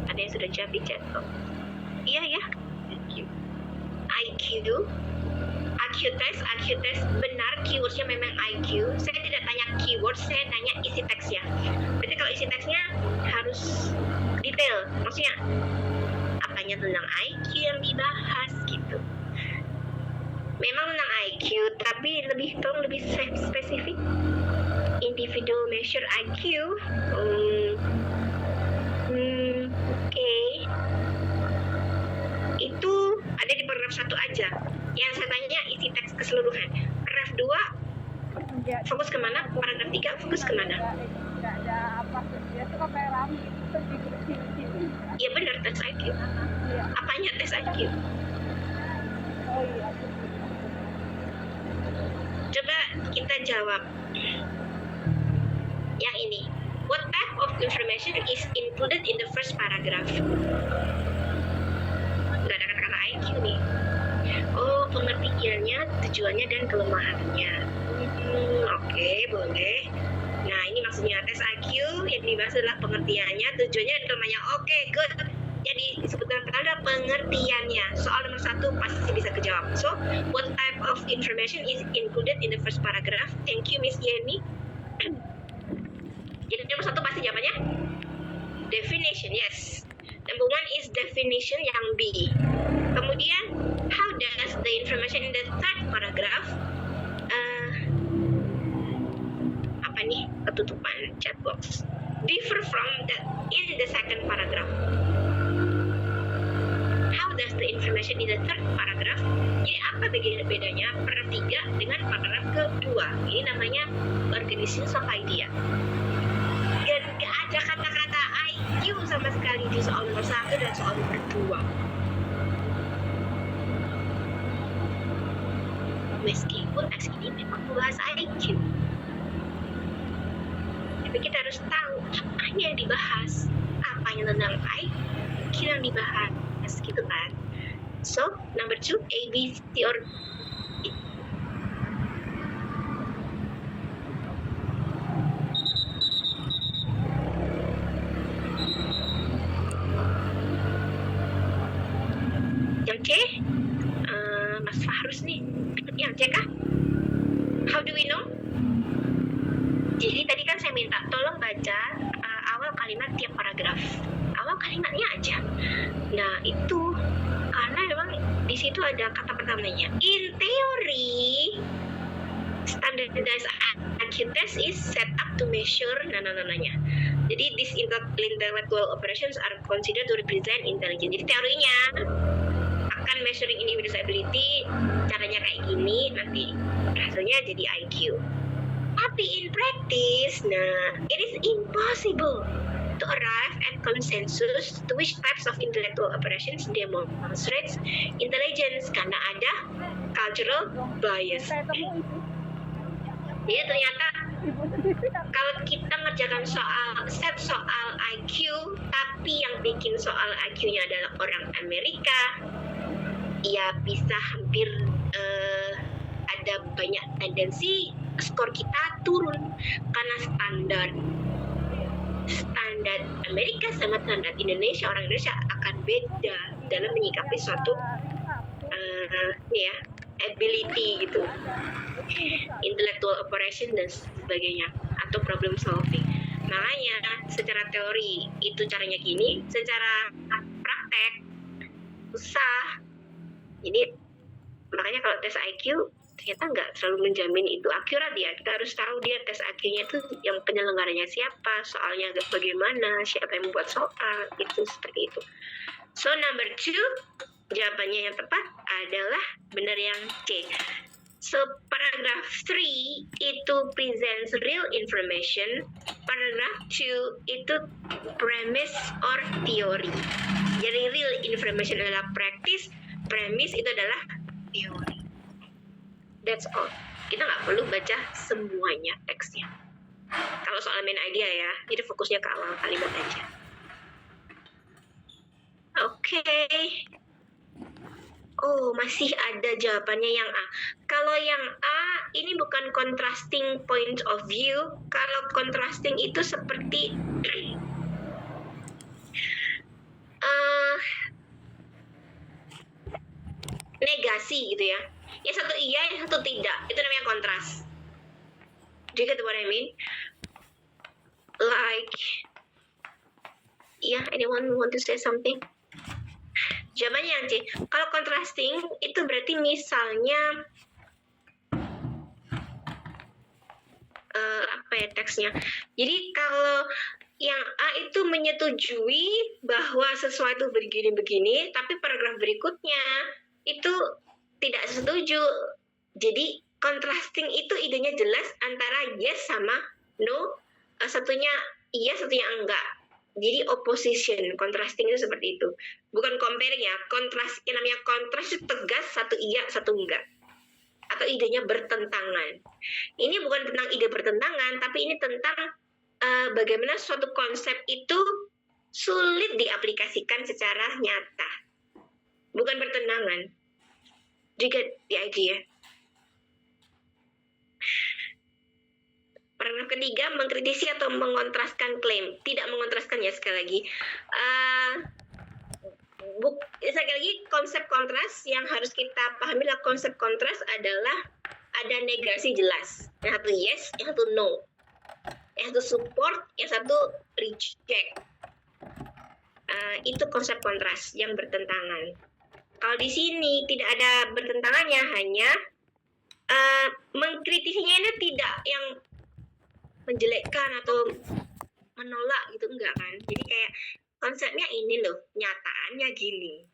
Ada yang sudah jawab di chat kok. Iya ya. IQ test benar, keywordsnya memang IQ. Saya tidak tanya keyword words saya tanya isi teksnya. Berarti kalau isi teksnya harus detail, maksudnya apanya tentang IQ yang dibahas gitu. Memang tentang IQ, tapi tolong lebih spesifik. Individual measure IQ. Oke. Itu ada di paragraf 1 aja. Yang saya tanya isi teks keseluruhan. Paragraf 2 fokus kemana? Paragraf 3 fokus kemana? Nggak ada apa, dia tuh kayak rame itu di sini. Iya benar, tes IQ. Iya. Apanya tes IQ? Oh iya. Coba kita jawab. Yang ini. What type of information is included in the first paragraph? Nggak ada kata-kata IQ nih. Oh, pengertiannya, tujuannya, dan kelemahannya. Oke, boleh. Nah, ini maksudnya tes IQ yang dibahas adalah pengertiannya, tujuannya, dan kelemahannya. Oke, good. Jadi disebutkan pada pengertiannya. Soal nomor 1 pasti bisa kejawab. So, what type of information is included in the first paragraph? Thank you, Miss Yeni. Jadi nomor 1 pasti jawabannya definition, yes. Number 1 is definition yang B. Kemudian, how does the information in the third paragraph apa nih ketutupan chat box differ from that in the second paragraph? How does the information in the third paragraph? Jadi apa bedanya paragraf 3 dengan paragraf kedua? Ini namanya organizations of idea. Dan gak ada kata-kata IQ sama sekali di soal nomor 1 dan soal nomor 2. Meskipun teks ini memang membahas IQ, tapi kita harus tahu apanya yang dibahas, apanya tentang IQ yang dibahas, gitu kan. So, number 2, A, B, C, or D. Yang C, Mas Fahrus nih. Yang C kah? How do we know? Jadi tadi kan saya minta tolong baca awal kalimat tiap paragraf. Awal kalimatnya aja. Nah, itu karena memang di situ ada kata pertamanya. In theory, standardized IQ test is set up to measure nananya. Jadi these intellectual operations are considered to represent intelligence. Jadi teorinya akan measuring individual ability, caranya kayak gini, nanti hasilnya jadi IQ. Tapi in practice, it is impossible to arrive at consensus to which types of intellectual operations demonstrates intelligence karena ada cultural bias. Jadi ternyata kalau kita ngerjakan set soal IQ, tapi yang bikin soal IQ-nya adalah orang Amerika, ya bisa hampir ada banyak tendensi skor kita turun karena standar Amerika sama standar Indonesia, orang Indonesia akan beda dalam menyikapi suatu ability gitu, intellectual operation dan sebagainya, atau problem solving. Makanya secara teori itu caranya gini, secara praktek susah. Jadi makanya kalau tes IQ ternyata nggak selalu menjamin itu akurat ya. Kita harus tahu dia tes IQ-nya itu yang penyelenggaranya siapa, soalnya bagaimana, siapa yang membuat soal, itu seperti itu. So number 2, jawabannya yang tepat adalah benar yang C. So paragraph 3 itu presents real information, paragraph 2 itu premise or theory. Jadi real information adalah practice, premise itu adalah teori. That's all. Kita nggak perlu baca semuanya teksnya. Kalau soal main idea ya, jadi fokusnya ke awal kalimat aja. Oke. Oh, masih ada jawabannya yang A. Kalau yang A, ini bukan contrasting point of view. Kalau contrasting itu seperti negasi gitu ya. Yang satu iya, yang satu tidak. Itu namanya kontras. Do you get what I mean? Like, yeah, anyone want to say something? Jawabannya C. Kalau contrasting itu berarti misalnya apa ya teksnya. Jadi kalau yang A itu menyetujui bahwa sesuatu begini-begini, tapi paragraf berikutnya itu tidak setuju. Jadi contrasting itu idenya jelas antara yes sama no, satunya iya, satunya enggak. Jadi opposition, contrasting itu seperti itu. Bukan comparing ya, kontras, yang namanya kontras itu tegas, satu iya, satu enggak. Atau idenya bertentangan. Ini bukan tentang ide bertentangan, tapi ini tentang bagaimana suatu konsep itu sulit diaplikasikan secara nyata. Bukan bertentangan. Juga the idea. Paragraf ketiga, mengkritisi atau mengontraskan klaim. Tidak mengontraskan ya, sekali lagi. Sekali lagi, konsep kontras yang harus kita pahami adalah konsep kontras adalah ada negasi jelas. Yang satu yes, yang satu no. Yang satu support, yang satu reject. Itu konsep kontras yang bertentangan. Kalau di sini tidak ada bertentangannya, hanya mengkritisinya ini tidak yang menjelekkan atau menolak gitu, enggak kan. Jadi kayak konsepnya ini loh, nyataannya gini.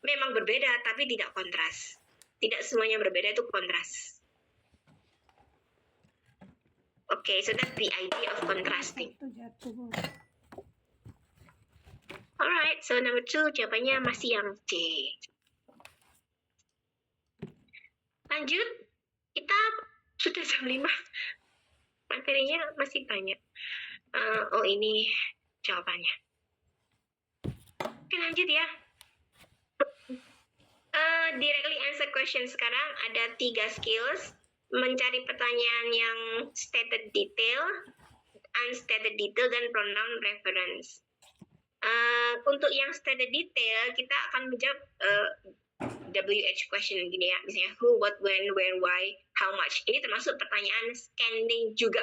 Memang berbeda tapi tidak kontras. Tidak semuanya berbeda itu kontras. Okay, so that's the idea of contrasting. Alright, so number 2 jawabannya masih yang C. Lanjut, kita sudah jam 5. Materinya masih banyak. Oh, ini jawabannya. Oke, lanjut ya. Directly answer question sekarang ada 3 skills. Mencari pertanyaan yang stated detail, unstated detail, dan pronoun reference. Untuk yang stated detail, kita akan menjawab WH question gini ya, misalnya who, what, when, where, why, how much. Ini termasuk pertanyaan scanning juga.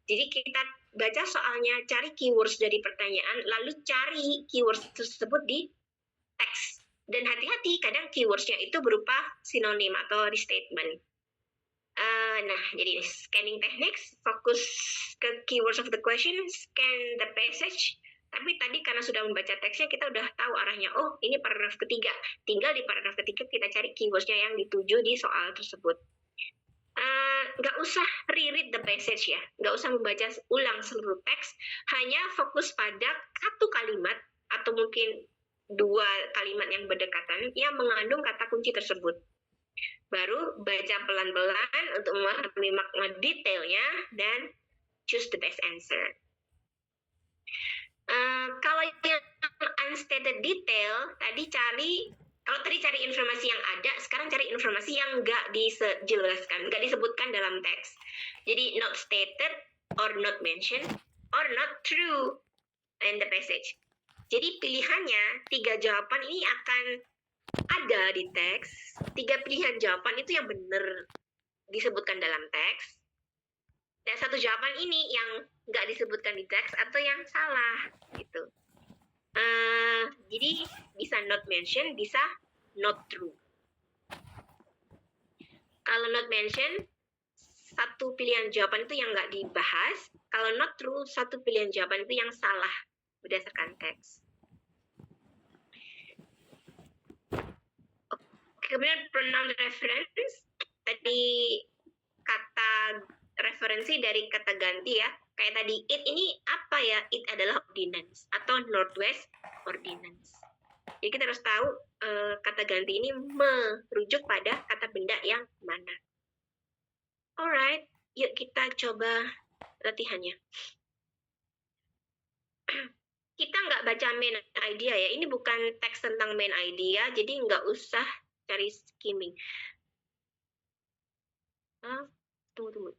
Jadi kita baca soalnya, cari keywords dari pertanyaan, lalu cari keywords tersebut di teks. Dan hati-hati, kadang keywordsnya itu berupa sinonim atau restatement. Nah, jadi scanning techniques, fokus ke keywords of the question, scan the passage. Tapi tadi karena sudah membaca teksnya, kita udah tahu arahnya. Oh, ini paragraf ketiga. Tinggal di paragraf ketiga kita cari keywordsnya yang dituju di soal tersebut. Nggak usah reread the passage ya. Nggak usah membaca ulang seluruh teks. Hanya fokus pada satu kalimat atau mungkin 2 kalimat yang berdekatan yang mengandung kata kunci tersebut. Baru baca pelan-pelan untuk memahami makna detailnya dan choose the best answer. Kalau yang unstated detail, kalau tadi cari informasi yang ada, sekarang cari informasi yang nggak dijelaskan, nggak disebutkan dalam teks. Jadi not stated, or not mentioned, or not true in the passage. Jadi pilihannya, 3 jawaban ini akan ada di teks. 3 pilihan jawaban itu yang benar disebutkan dalam teks. Dan 1 jawaban ini yang nggak disebutkan di teks atau yang salah gitu. Jadi bisa not mention, bisa not true. Kalau not mention, 1 pilihan jawaban itu yang nggak dibahas. Kalau not true, 1 pilihan jawaban itu yang salah berdasarkan teks. Kemudian pronoun reference, tadi kata referensi dari kata ganti ya. Kayak tadi, it ini apa ya? It adalah ordinance atau Northwest Ordinance. Jadi kita harus tahu kata ganti ini merujuk pada kata benda yang mana. Alright, yuk kita coba latihannya. Kita nggak baca main idea ya. Ini bukan teks tentang main idea, jadi nggak usah cari skimming. Tunggu.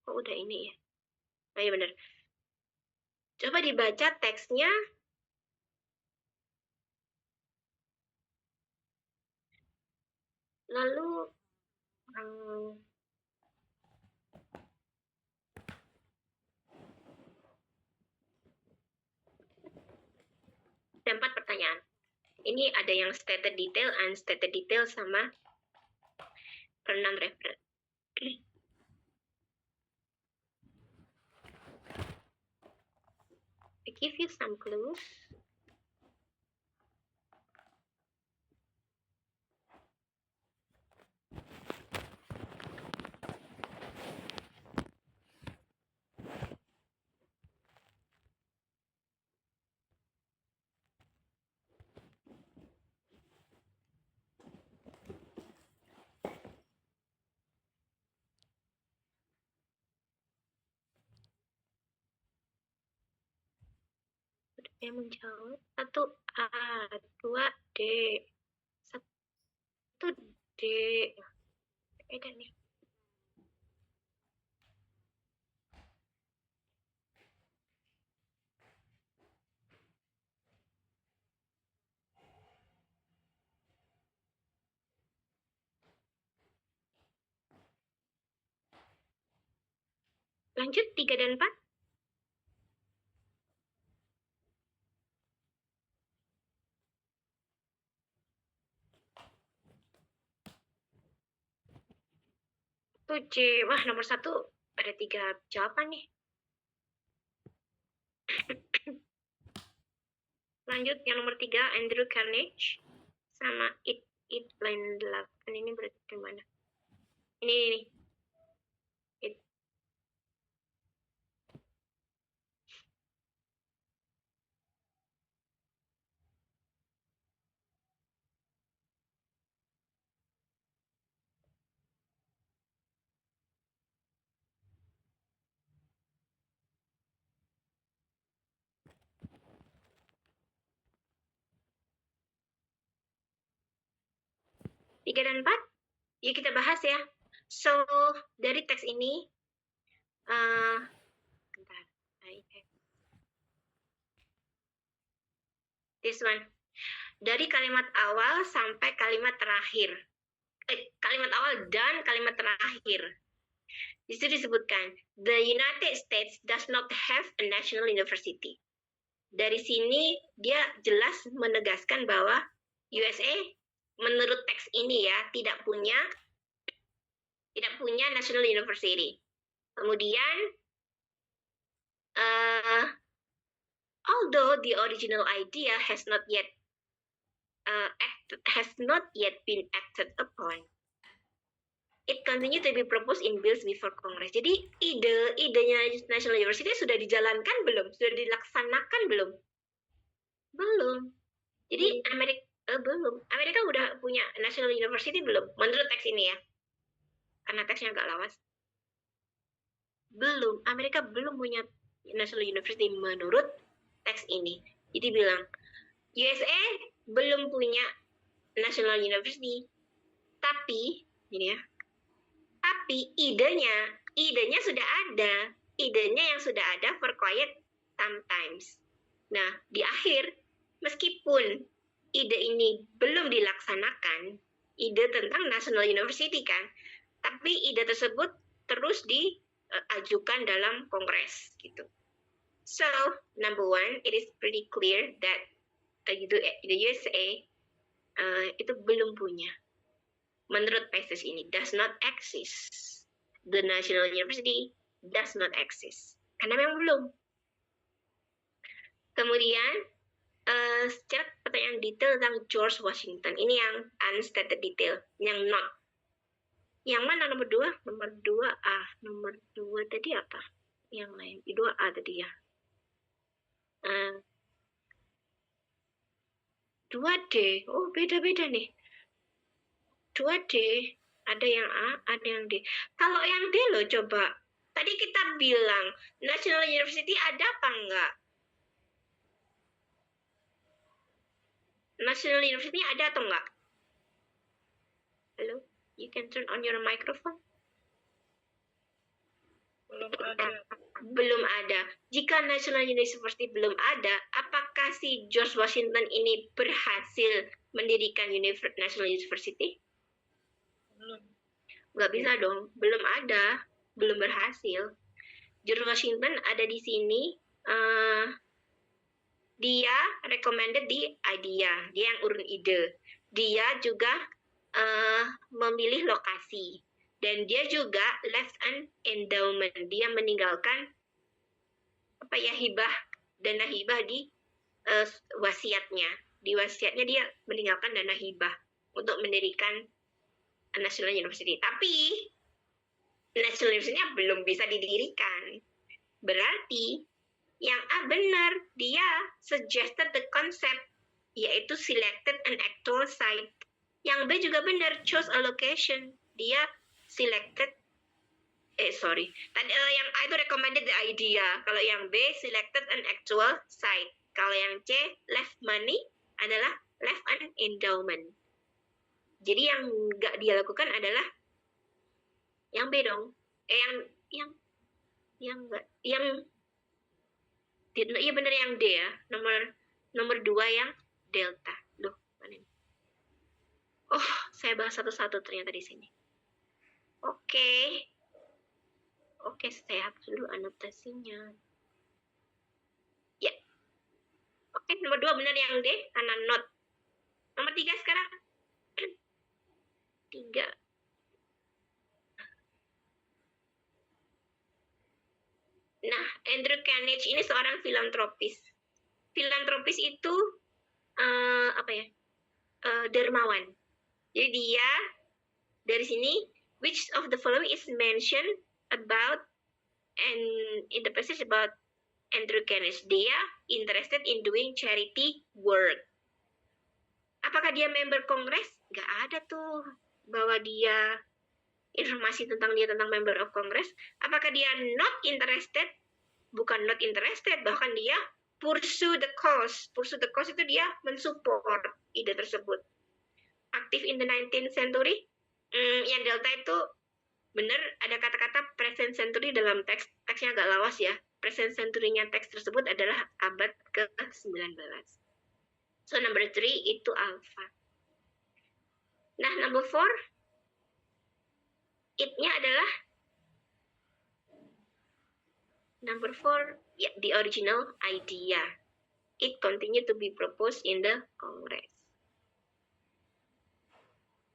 Kok udah ini ya? Oh iya benar. Coba dibaca teksnya. Lalu Ini ada yang stated detail, unstated detail, sama pronoun reference. I give you some clues. Yang menjawab 1A, 2D, 1D. Beda nih. Lanjut 3 dan 4. Tuh C. Wah, nomor 1 ada 3 jawaban nih. Lanjut yang nomor 3, Andrew Carnegie sama It Blind Love. Ini berarti gimana? Ini. It. Tiga dan 4, yuk kita bahas ya. So, dari teks ini, bentar, this one. Dari kalimat awal sampai kalimat terakhir. Kalimat awal dan kalimat terakhir. Di situ disebutkan, the United States does not have a national university. Dari sini dia jelas menegaskan bahwa USA menurut teks ini ya tidak punya national university. Kemudian although the original idea has not yet been acted upon, it continue to be proposed in bills before Congress. Jadi idenya national university sudah dijalankan belum? Sudah dilaksanakan belum? Belum. Jadi belum. Amerika udah punya national university belum? Menurut teks ini ya. Karena teksnya agak lawas. Belum. Amerika belum punya national university menurut teks ini. Jadi bilang, USA belum punya national university. Tapi, ini ya. Tapi idenya sudah ada. Idenya yang sudah ada for quiet sometimes. Nah, di akhir, meskipun ide ini belum dilaksanakan, ide tentang National University kan, tapi ide tersebut terus diajukan dalam Kongres gitu. So, number one, it is pretty clear that the USA itu belum punya. Menurut passage ini, does not exist. The National University does not exist. Karena memang belum. Kemudian, secara pertanyaan detail tentang George Washington. Ini yang unstated detail, yang not. Yang mana nomor 2? Nomor 2A. Nomor 2 tadi apa? Yang lain. 2A tadi ya. 2D. Oh, beda-beda nih. 2D. Ada yang A, ada yang D. Kalau yang D loh coba. Tadi kita bilang, National University ada apa enggak? National University ada atau enggak? Halo, you can turn on your microphone. Belum ada. Jika National University belum ada, apakah si George Washington ini berhasil mendirikan National University? Belum. Nggak bisa dong, belum ada, belum berhasil. George Washington ada di sini dia recommended the idea, dia yang urun ide. Dia juga memilih lokasi. Dan dia juga left an endowment. Dia meninggalkan hibah, dana hibah di wasiatnya. Di wasiatnya dia meninggalkan dana hibah untuk mendirikan National University. Tapi National University-nya belum bisa didirikan. Berarti yang A benar, dia suggested the concept, yaitu selected an actual site. Yang B juga benar, chose a location. Dia selected, yang A itu recommended the idea. Kalau yang B selected an actual site. Kalau yang C left money adalah left an endowment. Jadi yang nggak dia lakukan adalah yang B dong. Iya benar yang D ya. Nomor 2 yang delta. Loh, mana ini? Oh, saya bahas satu-satu ternyata di sini. Oke, saya hapus dulu anotasinya. Ya. Oke, nomor 2 benar yang D karena not. Nomor 3 sekarang. 3. Nah, Andrew Carnegie ini seorang filantropis. Filantropis itu dermawan. Jadi dia dari sini, which of the following is mentioned about and in the passage about Andrew Carnegie? Dia interested in doing charity work. Apakah dia member kongres? Gak ada tuh bahwa dia informasi tentang member of Congress. Apakah dia not interested? Bukan not interested, bahkan dia pursue the cause. Pursue the cause itu dia mensupport ide tersebut. Active in the 19th century. Yang delta itu benar, ada kata-kata present century dalam teksnya agak lawas ya. Present century-nya teks tersebut adalah abad ke-19. So number 3 itu alpha. Nah, number 4 it-nya adalah number 4, ya, the original idea. It continue to be proposed in the Congress.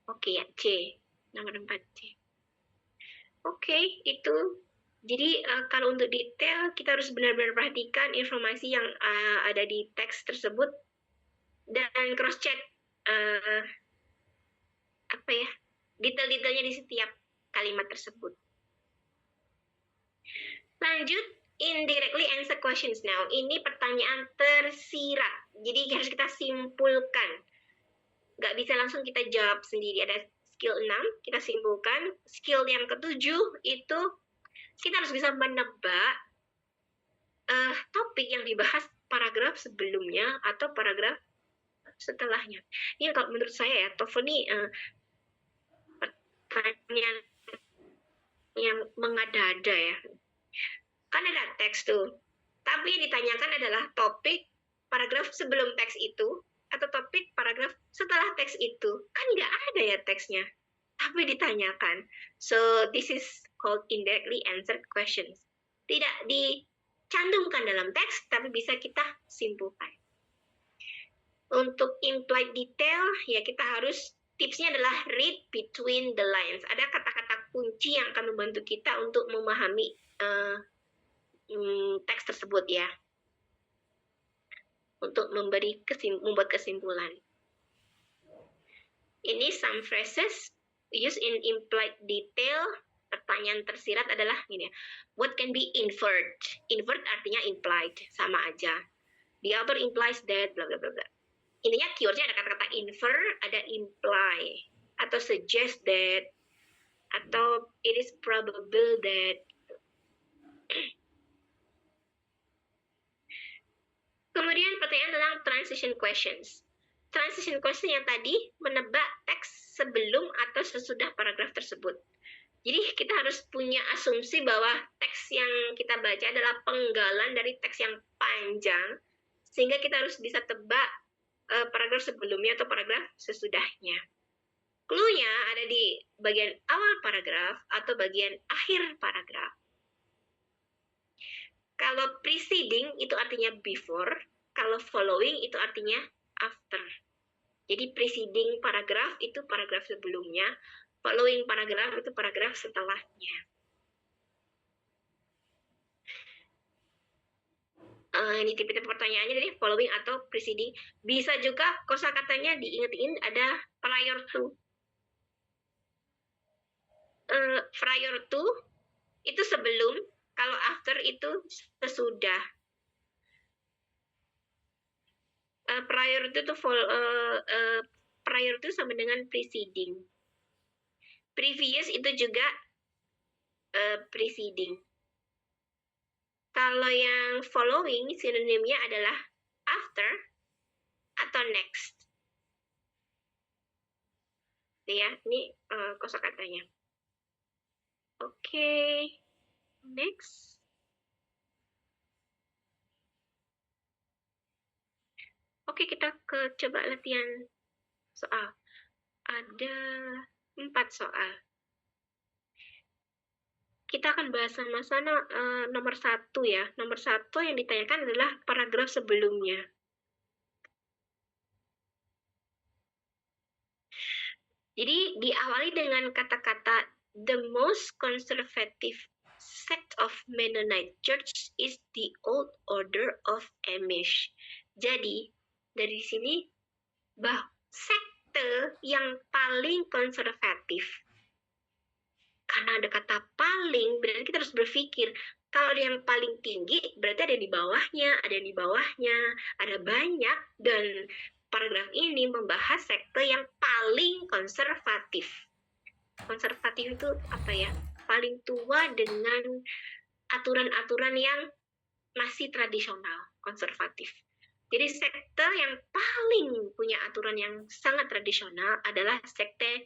Oke ya, C. Nomor 4 C. Oke, itu. Jadi kalau untuk detail, kita harus benar-benar perhatikan informasi yang ada di teks tersebut dan cross-check detail-detailnya di setiap kalimat tersebut. Lanjut, indirectly answer questions now. Ini pertanyaan tersirat. Jadi harus kita simpulkan. Nggak bisa langsung kita jawab sendiri. Ada skill 6, kita simpulkan. Skill yang ke-7 itu kita harus bisa menebak topik yang dibahas paragraf sebelumnya atau paragraf setelahnya. Ini kalau menurut saya ya, TOEFL ini pertanyaan yang mengada-ada ya. Kan ada teks tuh. Tapi yang ditanyakan adalah topik paragraf sebelum teks itu atau topik paragraf setelah teks itu. Kan nggak ada ya teksnya. Tapi ditanyakan. So this is called indirectly answered questions. Tidak dicantumkan dalam teks, tapi bisa kita simpulkan. Untuk implied detail, ya kita harus, tipsnya adalah read between the lines. Ada kata-kata kunci yang akan membantu kita untuk memahami teks tersebut ya. Untuk membuat kesimpulan. Ini some phrases used in implied detail. Pertanyaan tersirat adalah ini ya. What can be inferred? Inferred artinya implied, sama aja. The author implies that, bla bla bla bla. Intinya keywordnya ada kata-kata infer, ada imply, atau suggest that, atau it is probable that. Kemudian pertanyaan tentang transition questions. Transition question yang tadi menebak teks sebelum atau sesudah paragraf tersebut. Jadi kita harus punya asumsi bahwa teks yang kita baca adalah penggalan dari teks yang panjang, sehingga kita harus bisa tebak paragraf sebelumnya atau paragraf sesudahnya. Clue-nya ada di bagian awal paragraf atau bagian akhir paragraf. Kalau preceding itu artinya before, Kalau following itu artinya after. Jadi preceding paragraf itu paragraf sebelumnya, following paragraf itu paragraf setelahnya. Ini tipe-tipe pertanyaannya jadi following atau preceding. Bisa juga kosakatanya diingetin ada prior to. Prior to itu sebelum, kalau after itu sesudah. Prior to prior to sama dengan preceding. Previous itu juga preceding. Kalau yang following sinonimnya adalah after atau next. Ya, ini kosakatanya. Oke, next. Oke, kita coba latihan soal. Ada 4 soal. Kita akan bahas sama-sama nomor 1 ya. Nomor 1 yang ditanyakan adalah paragraf sebelumnya. Jadi diawali dengan kata-kata the most conservative sect of Mennonite Church is the Old Order of Amish. Jadi dari sini sekte yang paling konservatif. Karena ada kata paling, berarti kita harus berpikir, kalau ada yang paling tinggi, berarti ada yang di bawahnya, ada yang di bawahnya, ada banyak, dan paragraf ini membahas sekte yang paling konservatif. Konservatif itu apa ya? Paling tua dengan aturan-aturan yang masih tradisional, konservatif. Jadi sekte yang paling punya aturan yang sangat tradisional adalah sekte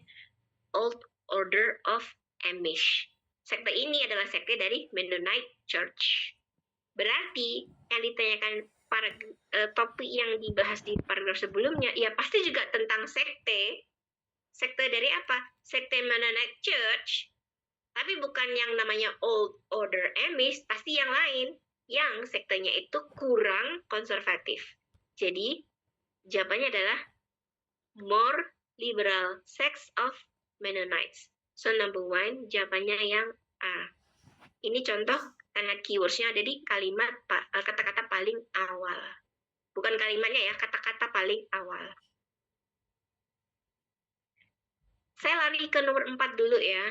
Old Order of Amish. Sekte ini adalah sekte dari Mennonite Church. Berarti yang ditanyakan topik yang dibahas di paragraf sebelumnya, ya pasti juga tentang sekte. Sekte dari apa? Sekte Mennonite Church. Tapi bukan yang namanya Old Order Amish, pasti yang lain. Yang sektenya itu kurang konservatif. Jadi, jawabannya adalah more liberal sects of Mennonites. So, number 1, jawabannya yang A. Ini contoh karena keywords-nya ada di kalimat kata-kata paling awal. Bukan kalimatnya ya, kata-kata paling awal. Saya lari ke nomor 4 dulu ya.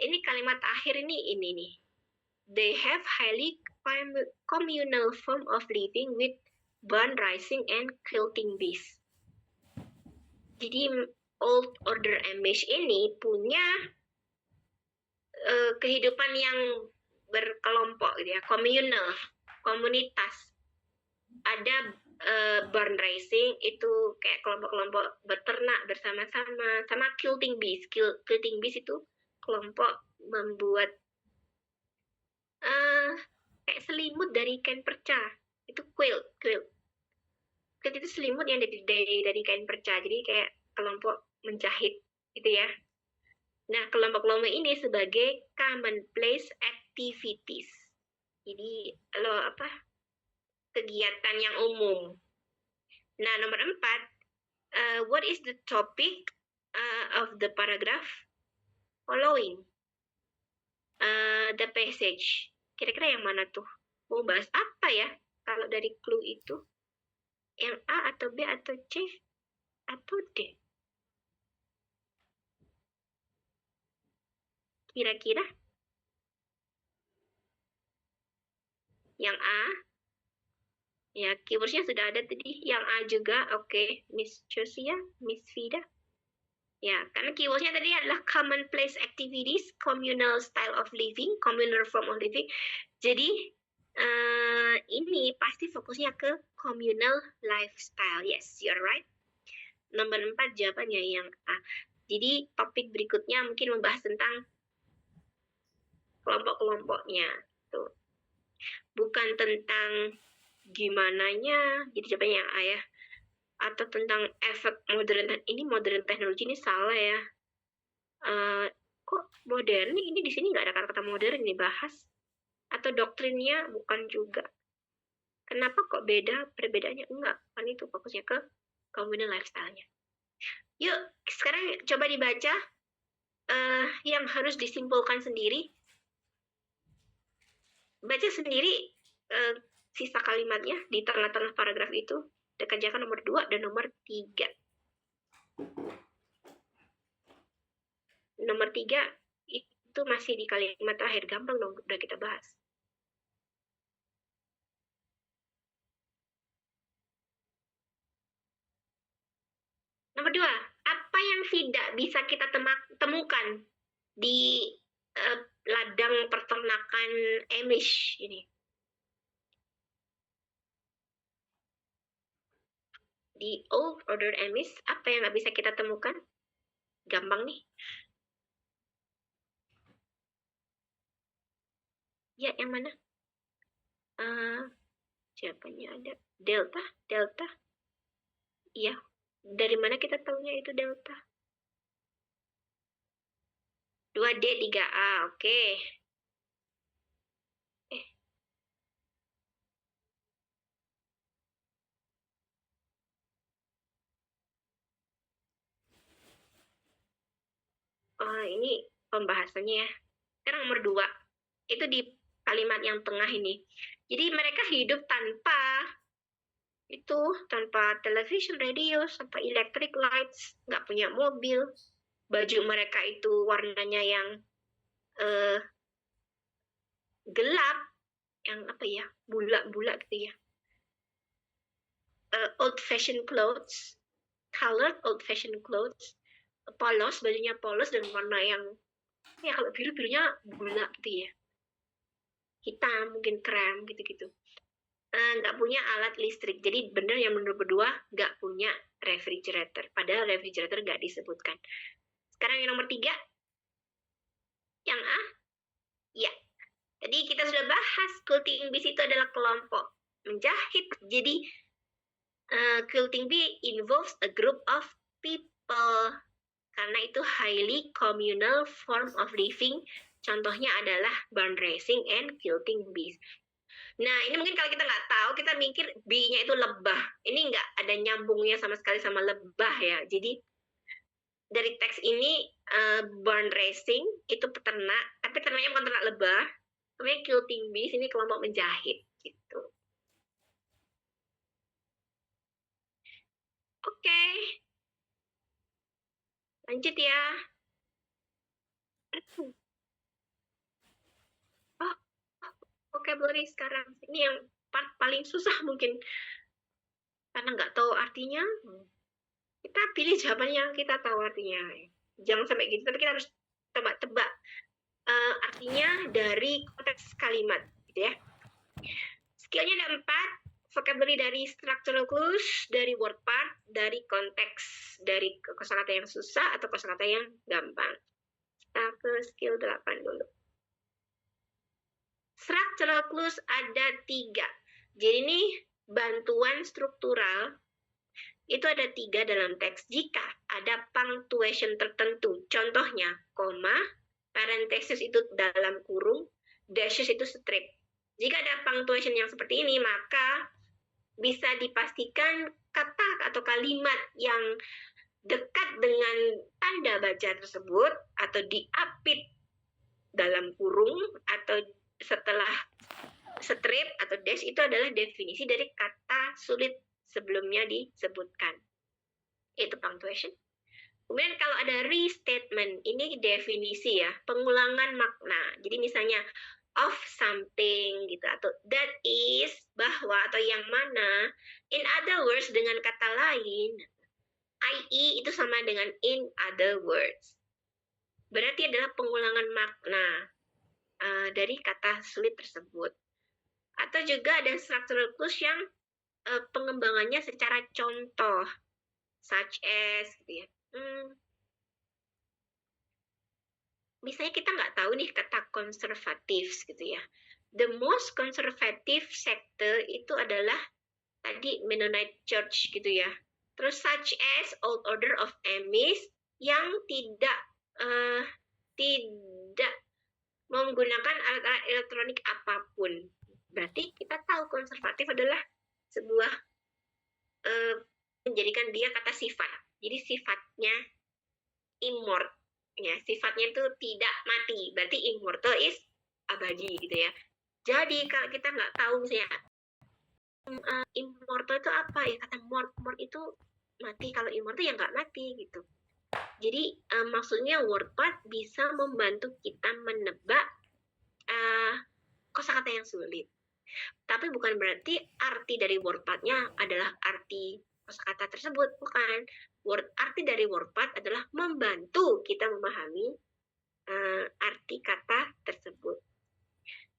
Ini kalimat akhir ini nih. They have highly communal form of living with barn raising and quilting bees. Jadi Old Order Amish ini punya kehidupan yang berkelompok gitu ya, communal, komunitas. Ada barn raising itu kayak kelompok-kelompok beternak bersama-sama, sama quilting bees. Quilting bees itu kelompok membuat kayak selimut dari kain perca. Itu quilt. Quilt itu selimut yang dari kain perca. Jadi kayak kelompok menjahit gitu ya. Nah, kelompok-kelompok ini sebagai commonplace activities. Jadi kegiatan yang umum. Nah, nomor 4, what is the topic of the paragraph following? The passage. Kira-kira yang mana tuh? Mau bahas apa ya? Kalau dari clue itu, yang A atau B atau C atau D? Kira-kira? Yang A? Ya, keywordsnya sudah ada tadi. Yang A juga, oke. Miss Josia, Miss Vida. Ya, karena keywordsnya tadi adalah commonplace activities, communal style of living, communal form of living. Jadi, ini pasti fokusnya ke communal lifestyle. Yes, you're right. Nomor 4 jawabannya yang A. Jadi, topik berikutnya mungkin membahas tentang kelompok-kelompoknya. Tuh. Bukan tentang gimananya, jadi jawabannya yang A ya. Atau tentang efek modern. Ini modern teknologi ini salah ya. Kok modern? Ini di sini nggak ada kata-kata modern dibahas. atau doktrinnya? Bukan juga. Kenapa kok beda? Perbedaannya enggak. Kan itu fokusnya ke communal lifestyle-nya. Yuk, sekarang coba dibaca yang harus disimpulkan sendiri. Baca sendiri sisa kalimatnya di tengah-tengah paragraf itu. Kerjakan nomor 2 dan nomor 3. Nomor 3 itu masih di kalimat terakhir. Gampang dong, udah kita bahas. Nomor 2, apa yang tidak bisa kita temukan di ladang peternakan Amish ini? Di Old Order Amish, apa yang nggak bisa kita temukan? Gampang nih. Ya, yang mana? Siapanya ada? Delta? Iya. Dari mana kita tahunya itu delta? 2D, 3A, oke. Ini pembahasannya ya. Sekarang nomor 2. Itu di kalimat yang tengah ini. Jadi mereka hidup tanpa television, radio, tanpa electric lights, nggak punya mobil. Baju mereka itu warnanya yang gelap, yang apa ya, bulat-bulat gitu ya. Old fashioned clothes, colored old fashioned clothes, polos, bajunya polos dan warna yang ya kalau biru-birunya bulat gitu ya, hitam, mungkin krem gitu-gitu. Nggak punya alat listrik. Jadi benar yang menurut berdua nggak punya refrigerator. Padahal refrigerator nggak disebutkan. Sekarang yang nomor 3. Yang A? Ya. Tadi kita sudah bahas quilting bees itu adalah kelompok menjahit. Jadi quilting bee involves a group of people. Karena itu highly communal form of living. Contohnya adalah barn raising and quilting bees. Nah, ini mungkin kalau kita nggak tahu, kita mikir bee-nya itu lebah. Ini nggak ada nyambungnya sama sekali sama lebah ya. Jadi, dari teks ini, barn raising itu peternak, tapi ternaknya bukan ternak lebah. Kemudian quilting bees ini kelompok menjahit. Gitu. Oke. Lanjut ya. Vocabulary sekarang. Ini yang part paling susah mungkin. Karena nggak tahu artinya. Kita pilih jawaban yang kita tahu artinya. Jangan sampai gitu, tapi kita harus tebak-tebak artinya dari konteks kalimat. Gitu ya. Skillnya ada 4. Vocabulary dari structural clues, dari word part, dari konteks, dari kosakata yang susah atau kosakata yang gampang. Kita ke skill 8 dulu. Structural clues ada 3. Jadi ini bantuan struktural itu ada 3 dalam teks. Jika ada punctuation tertentu, contohnya koma, parenthesis itu dalam kurung, dashes itu strip. Jika ada punctuation yang seperti ini, maka bisa dipastikan kata atau kalimat yang dekat dengan tanda baca tersebut atau diapit dalam kurung atau setelah strip atau dash itu adalah definisi dari kata sulit sebelumnya disebutkan. Itu punctuation. Kemudian kalau ada restatement, ini definisi ya, pengulangan makna. Jadi misalnya of something gitu atau that is, bahwa atau yang mana. In other words, dengan kata lain, i.e. itu sama dengan in other words. Berarti adalah pengulangan makna dari kata sulit tersebut. Atau juga ada structural clues yang pengembangannya secara contoh, such as gitu ya. Misalnya kita nggak tahu nih kata konservatif gitu ya. The most conservative sector itu adalah tadi Mennonite Church gitu ya. Terus such as Old Order of Amish yang tidak menggunakan alat-alat elektronik apapun. Berarti kita tahu konservatif adalah sebuah menjadikan dia kata sifat. Jadi sifatnya immort, ya, sifatnya itu tidak mati. Berarti immortal is abadi gitu ya. Jadi kalau kita nggak tahu misalnya immortal itu apa ya, kata mort itu mati, kalau immortal ya nggak mati gitu. Jadi maksudnya word part bisa membantu kita menebak kosakata yang sulit. Tapi bukan berarti arti dari word part-nya adalah arti kosakata tersebut, bukan. Arti dari word part adalah membantu kita memahami arti kata tersebut.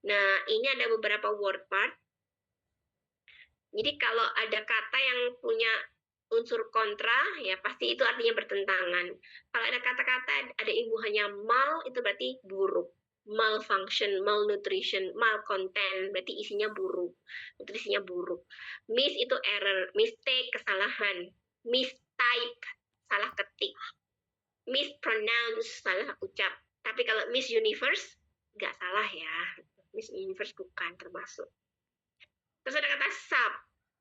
Nah, ini ada beberapa word part. Jadi kalau ada kata yang punya unsur kontra, ya pasti itu artinya bertentangan. Kalau ada kata-kata ada imbuhannya mal, itu berarti buruk. Malfunction, malnutrition, malcontent, berarti isinya buruk. Nutrisinya buruk. Miss itu error, mistake, kesalahan. Mistype, salah ketik. Mispronounce, salah ucap. Tapi kalau Miss Universe, nggak salah ya. Miss Universe bukan termasuk. Terus ada kata sub.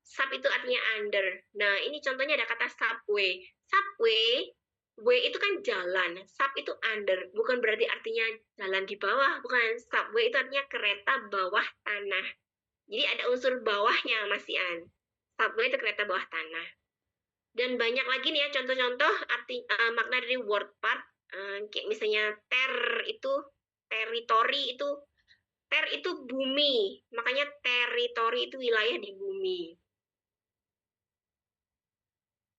Sub itu artinya under. Nah, ini contohnya ada kata subway. Subway, way itu kan jalan. Sub itu under. Bukan berarti artinya jalan di bawah. Bukan. Subway itu artinya kereta bawah tanah. Jadi ada unsur bawahnya, Mas Ian. Subway itu kereta bawah tanah. Dan banyak lagi nih ya contoh-contoh arti makna dari word part. Kayak misalnya teritori itu. Ter itu bumi, makanya teritori itu wilayah di bumi.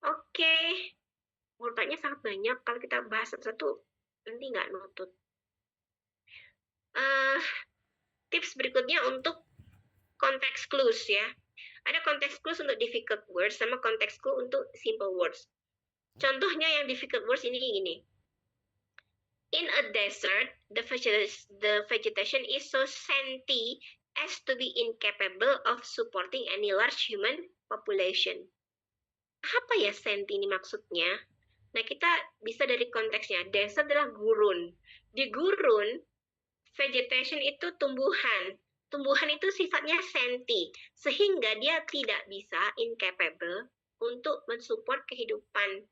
Oke, wordnya sangat banyak. Kalau kita bahas satu-satu, nanti nggak nutut. Tips berikutnya untuk konteks clues ya. Ada konteks clues untuk difficult words sama konteks clue untuk simple words. Contohnya yang difficult words ini gini. In a desert, the vegetation is so scanty as to be incapable of supporting any large human population. Apa ya scanty ini maksudnya? Nah, kita bisa dari konteksnya. Desert adalah gurun. Di gurun, vegetation itu tumbuhan. Tumbuhan itu sifatnya scanty, sehingga dia tidak bisa, incapable, untuk mensupport kehidupan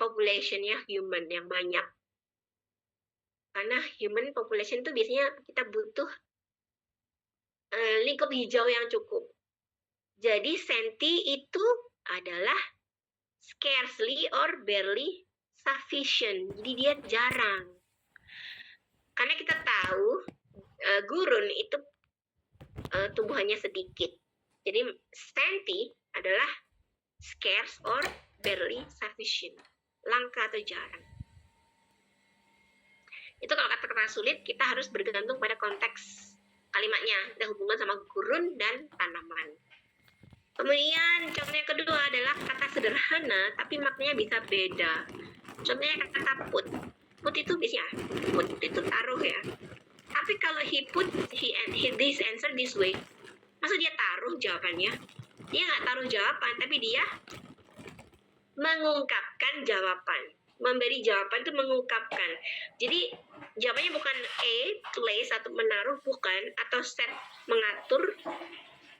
population-nya human yang banyak. Karena human population itu biasanya kita butuh lingkup hijau yang cukup. Jadi scanty itu adalah scarcely or barely sufficient. Jadi dia jarang. Karena kita tahu gurun itu tumbuhannya sedikit. Jadi scanty adalah scarce or barely sufficient. Langka atau jarang. Itu kalau kata-kata sulit, kita harus bergantung pada konteks kalimatnya. Ada hubungan sama gurun dan tanaman. Kemudian contoh yang kedua adalah kata sederhana, tapi maknanya bisa beda. Contohnya kata put. Put itu biasanya, put itu taruh ya. Tapi kalau he this answer this way, masa dia taruh jawabannya? Dia nggak taruh jawaban, tapi dia mengungkapkan jawaban. Memberi jawaban itu mengungkapkan. Jadi jawabannya bukan A, place atau menaruh, bukan, atau set mengatur,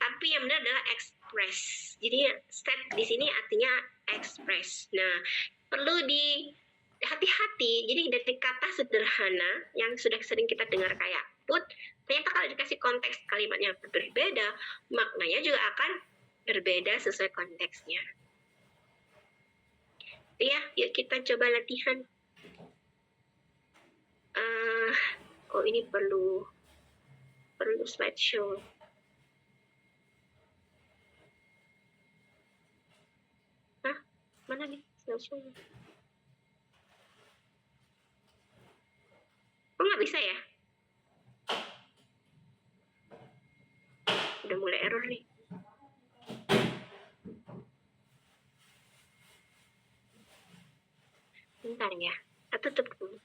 tapi yang benar adalah express. Jadi set di sini artinya express. Nah, perlu di hati-hati. Jadi dari kata sederhana yang sudah sering kita dengar kayak put, ternyata kalau dikasih konteks kalimat yang berbeda, maknanya juga akan berbeda sesuai konteksnya. Ya, yuk kita coba latihan. Ini perlu slideshow. Hah? Mana nih slideshow? Kok nggak bisa ya? Udah mulai error nih. Bentar ya, tutup dulu.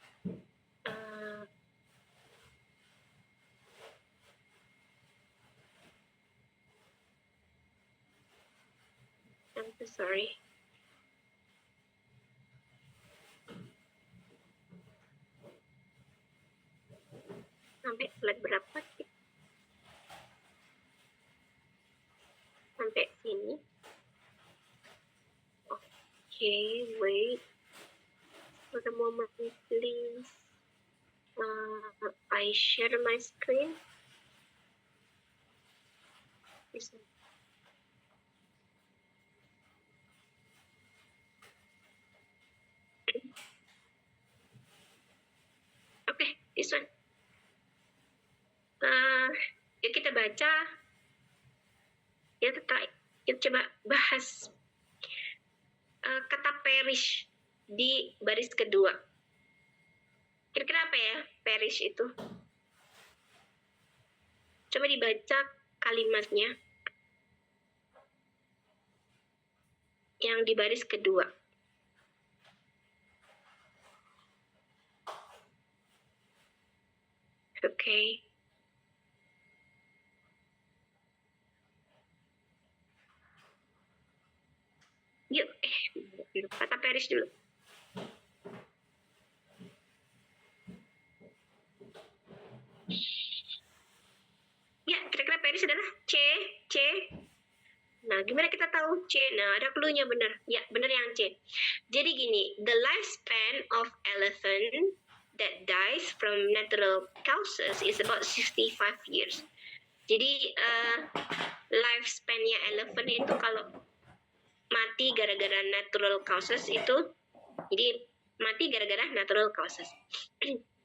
I'm so sorry. sampai slide berapa sih? Sampai sini. Okay, wait. For the moment, please. I share my screen. This one. Okay, this one. Yuk kita baca. Ya, kita coba bahas kata perish di baris kedua. Kira-kira apa ya perish itu? Coba dibaca kalimatnya yang di baris kedua. Oke. Yuk, kata perish dulu. Ya, kira-kira perish adalah C. Nah, gimana kita tahu C? Nah, ada clue-nya benar. Ya, benar yang C. Jadi gini, the lifespan of elephant that dies from natural causes is about 65 years. Jadi, lifespan-nya elephant itu kalau mati gara-gara natural causes itu, jadi mati gara-gara natural causes.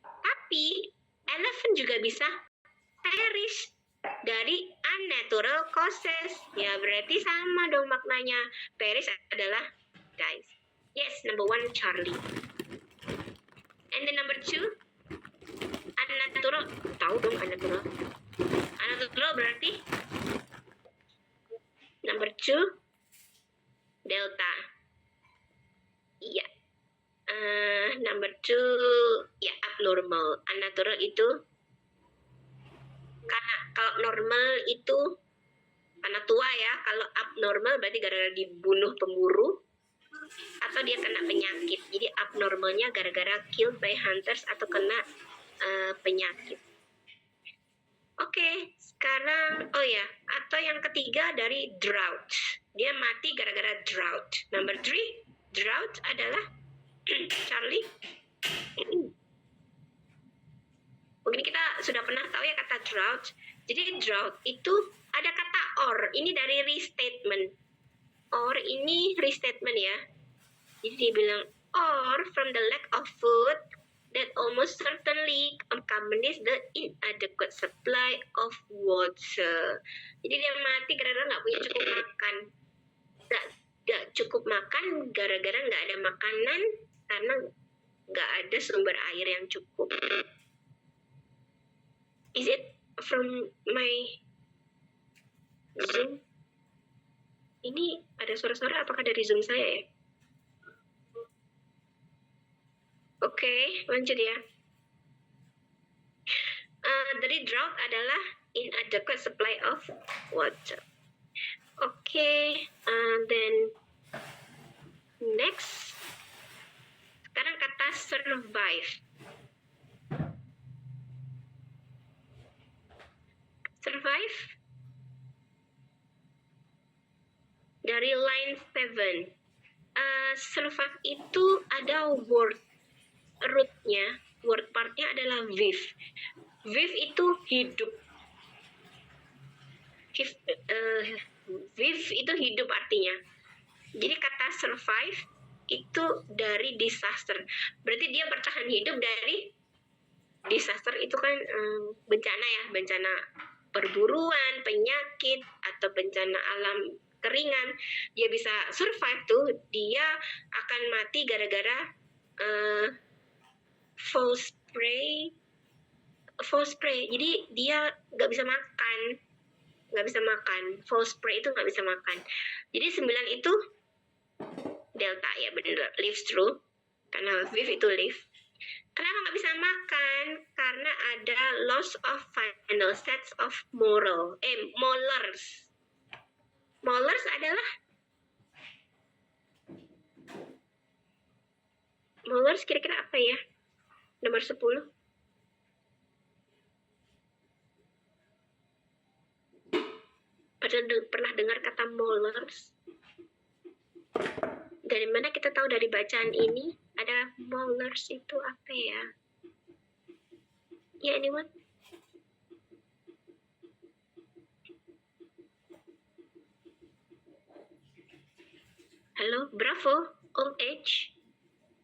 Tapi, elephant juga bisa perish dari unnatural causes. Ya, berarti sama dong maknanya. Perish adalah dies. Yes, number 1 Charlie. And then number 2 unnatural. Tahu dong unnatural. Unnatural berarti number 2 delta. Iya. Number 2 ya abnormal. Unnatural itu karena kalau normal itu karena tua ya, kalau abnormal berarti gara-gara dibunuh pemburu atau dia kena penyakit. Jadi abnormalnya gara-gara killed by hunters atau kena penyakit. Oke, sekarang atau yang ketiga dari drought. Dia mati gara-gara drought. Number 3 drought adalah Charlie. Mungkin kita sudah pernah tahu ya kata drought. Jadi drought itu ada kata or. Ini dari restatement. Or ini restatement ya. Jadi dia bilang or from the lack of food that almost certainly accompanies the inadequate supply of water. Jadi dia mati gara-gara nggak punya cukup makan. Nggak cukup makan gara-gara nggak ada makanan karena nggak ada sumber air yang cukup. Is it from my Zoom? Ini ada suara-suara, apakah dari Zoom saya ya? Oke, lanjut ya. Dari drought adalah inadequate supply of water. Oke, then next. Sekarang kata survive. Survive dari line 7. Survive itu ada rootnya, word partnya adalah vive. Vive itu hidup. Vive itu hidup artinya. Jadi kata survive itu dari disaster. Berarti dia bertahan hidup dari disaster itu kan bencana ya, bencana perburuan, penyakit, atau bencana alam keringan. Dia bisa survive tuh, dia akan mati gara-gara false prey. Jadi dia nggak bisa makan. False prey itu nggak bisa makan. Jadi 9 itu delta ya, bener, lives through. Karena vive itu live. Kenapa nggak bisa makan? Karena ada loss of final sets of molars. Molars adalah molars kira-kira apa ya? Nomor 10. pernah dengar kata molars? Dari mana kita tahu dari bacaan ini ada molars itu apa ya? Ya, anyone? Halo, Bravo, Old Age,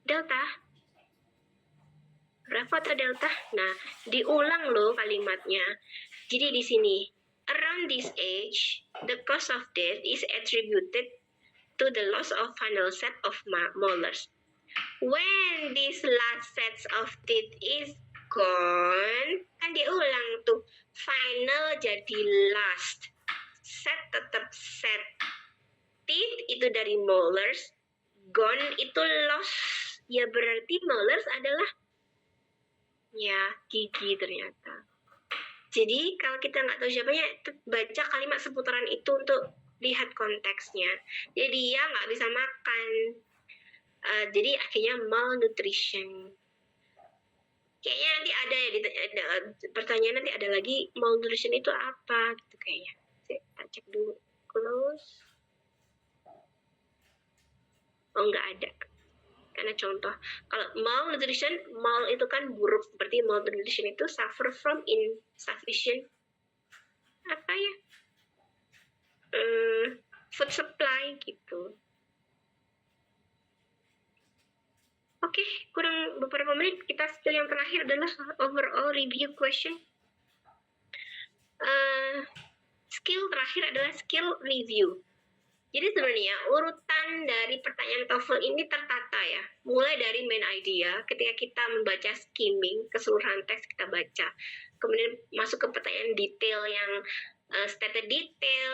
Delta. Bravo atau Delta? Nah, diulang loh kalimatnya. Jadi di sini, around this age, the cause of death is attributed to the loss of final set of molars. When this last set of teeth is gone, kan diulang tuh. Final jadi last. Set tetap set. Teeth itu dari molars. Gone itu loss. Ya berarti molars adalah ya gigi ternyata. Jadi kalau kita nggak tahu siapanya, baca kalimat seputaran itu untuk lihat konteksnya. Jadi dia nggak bisa makan. Jadi akhirnya malnutrition. Kayaknya nanti ada ya pertanyaan nanti ada lagi, malnutrition itu apa gitu kayaknya. Kita cek dulu. Close. Oh nggak ada. Karena contoh, kalau malnutrition, mal itu kan buruk, seperti malnutrition itu suffer from insufficient apa ya? Food supply gitu. Oke, kurang beberapa menit, kita skill yang terakhir adalah overall review question. Skill terakhir adalah skill review. Jadi sebenarnya urutan dari pertanyaan TOEFL ini tertata ya. Mulai dari main idea, ketika kita membaca skimming, keseluruhan teks kita baca. Kemudian masuk ke pertanyaan detail yang stated detail,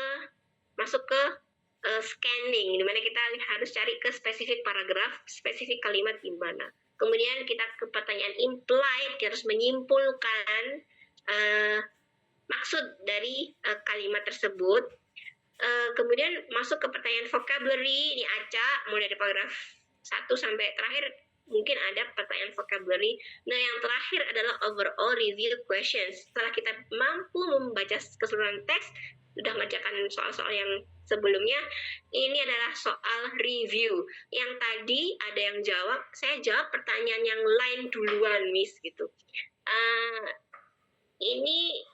masuk ke scanning, di mana kita harus cari ke spesifik paragraf, spesifik kalimat gimana. Kemudian kita ke pertanyaan implied, kita harus menyimpulkan maksud dari kalimat tersebut. Kemudian masuk ke pertanyaan vocabulary, ini acak, mulai dari paragraf 1 sampai terakhir mungkin ada pertanyaan vocabulary. Nah, yang terakhir adalah overall review questions. Setelah kita mampu membaca keseluruhan teks, sudah mengerjakan soal-soal yang sebelumnya, ini adalah soal review. Yang tadi ada yang jawab, saya jawab pertanyaan yang lain duluan, Miss, gitu. Ini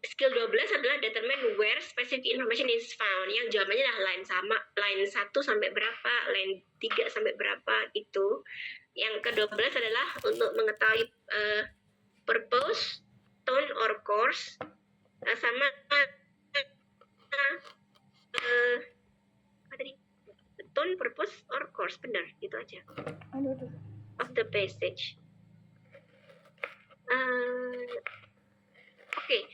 skill 12 adalah determine where specific information is found. Yang jawabannya adalah line sama, line 1 sampai berapa, line 3 sampai berapa itu. Yang ke-12 adalah untuk mengetahui purpose, tone or course, sama tone, purpose or course, benar, itu aja. Of the passage. Oke.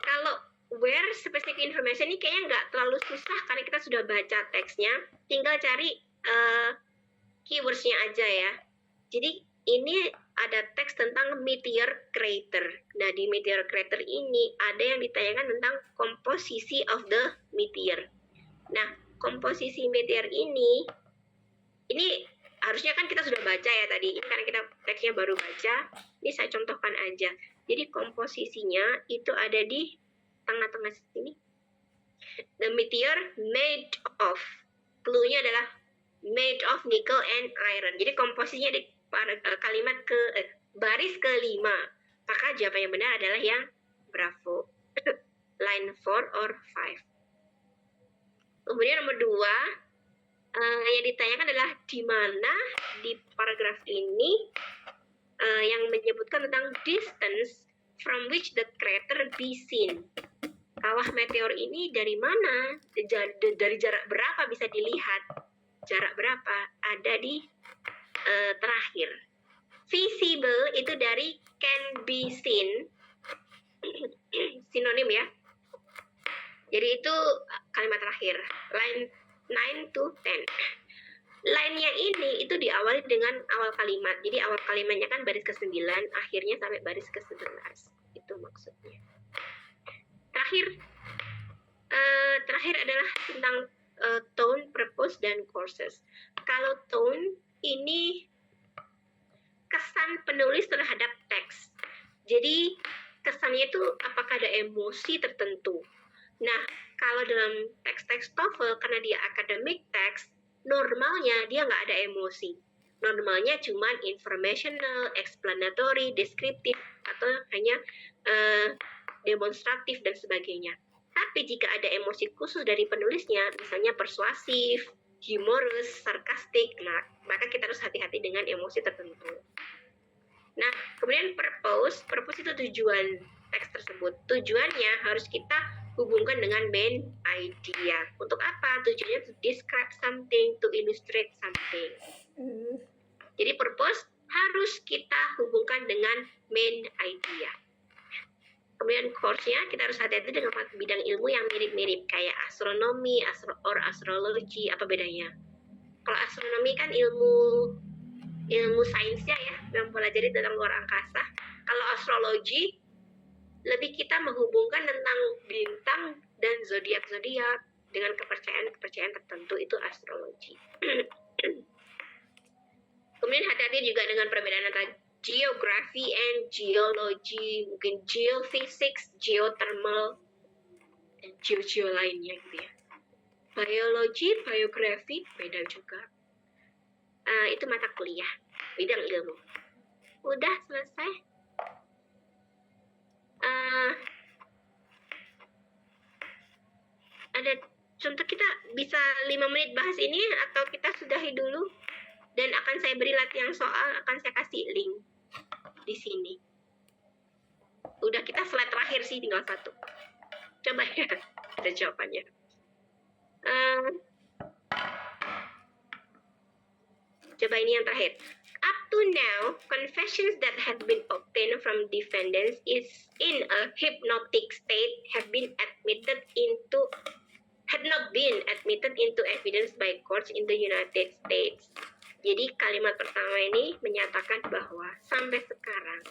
Kalau where specific information ini kayaknya nggak terlalu susah karena kita sudah baca teksnya, tinggal cari keywords-nya aja ya. Jadi ini ada teks tentang meteor crater. Nah, di meteor crater ini ada yang ditanyakan tentang komposisi of the meteor. Nah, komposisi meteor ini harusnya kan kita sudah baca ya tadi. Ini karena kita teksnya baru baca, ini saya contohkan aja. Jadi komposisinya itu ada di tengah-tengah sini. The meteor made of. Clue-nya adalah made of nickel and iron. Jadi komposisinya di kalimat baris ke-5. Maka jawaban yang benar adalah yang bravo. Line 4 or 5. Kemudian nomor 2, yang ditanyakan adalah di mana di paragraf ini yang menyebutkan tentang distance from which the crater be seen. Kawah meteor ini dari mana? Dari jarak berapa bisa dilihat? Jarak berapa? Ada di terakhir. Visible itu dari can be seen. Sinonim ya. Jadi itu kalimat terakhir. Line 9 to 10. Line-nya ini itu diawali dengan awal kalimat. Jadi awal kalimatnya kan baris ke-9, akhirnya sampai baris ke-11. Itu maksudnya. Terakhir adalah tentang tone, purpose, dan courses. Kalau tone, ini kesan penulis terhadap teks. Jadi kesannya itu apakah ada emosi tertentu. Nah, kalau dalam teks-teks TOEFL, karena dia academic text, normalnya dia nggak ada emosi. Normalnya cuma informational, explanatory, descriptive, atau hanya demonstratif dan sebagainya. Tapi jika ada emosi khusus dari penulisnya, misalnya persuasif, humorous, sarkastik, nah, maka kita harus hati-hati dengan emosi tertentu. Nah, kemudian purpose itu tujuan teks tersebut. Tujuannya harus kita hubungkan dengan main idea. Untuk apa? Tujuannya to describe something, to illustrate something. Jadi purpose harus kita hubungkan dengan main idea. Kemudian course-nya kita harus hati-hati dengan bidang ilmu yang mirip-mirip kayak astronomi, astrologi, apa bedanya? Kalau astronomi kan ilmu sainsnya ya, yang mempelajari tentang luar angkasa. Kalau astrologi lebih kita menghubungkan tentang bintang dan zodiak dengan kepercayaan tertentu, itu astrologi. Kemudian hati-hati juga dengan perbedaan antara geography and geology, mungkin geophysics, geothermal, dan geo lainnya gitu ya. Biologi, biografi, beda juga. Itu mata kuliah, bidang ilmu. Udah selesai. Ada contoh, kita bisa 5 menit bahas ini atau kita sudahi dulu? Dan akan saya beri latihan soal, akan saya kasih link di sini. Udah, kita slide terakhir sih, tinggal 1. Coba ya, ada jawabannya. Coba ini yang terakhir. Up to now, confessions that have been obtained from defendants is in a hypnotic state had not been admitted into evidence by courts in the United States. Jadi kalimat pertama ini menyatakan bahwa sampai sekarang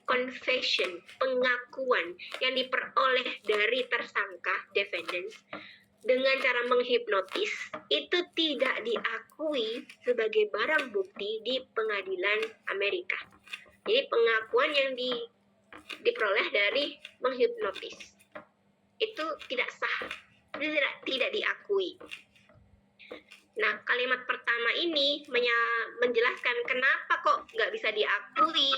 confession, pengakuan yang diperoleh dari tersangka defendants dengan cara menghipnotis itu tidak diakui sebagai barang bukti di pengadilan Amerika. Jadi pengakuan yang diperoleh dari menghipnotis itu tidak sah, tidak diakui. Nah, kalimat pertama ini menjelaskan kenapa kok nggak bisa diakui,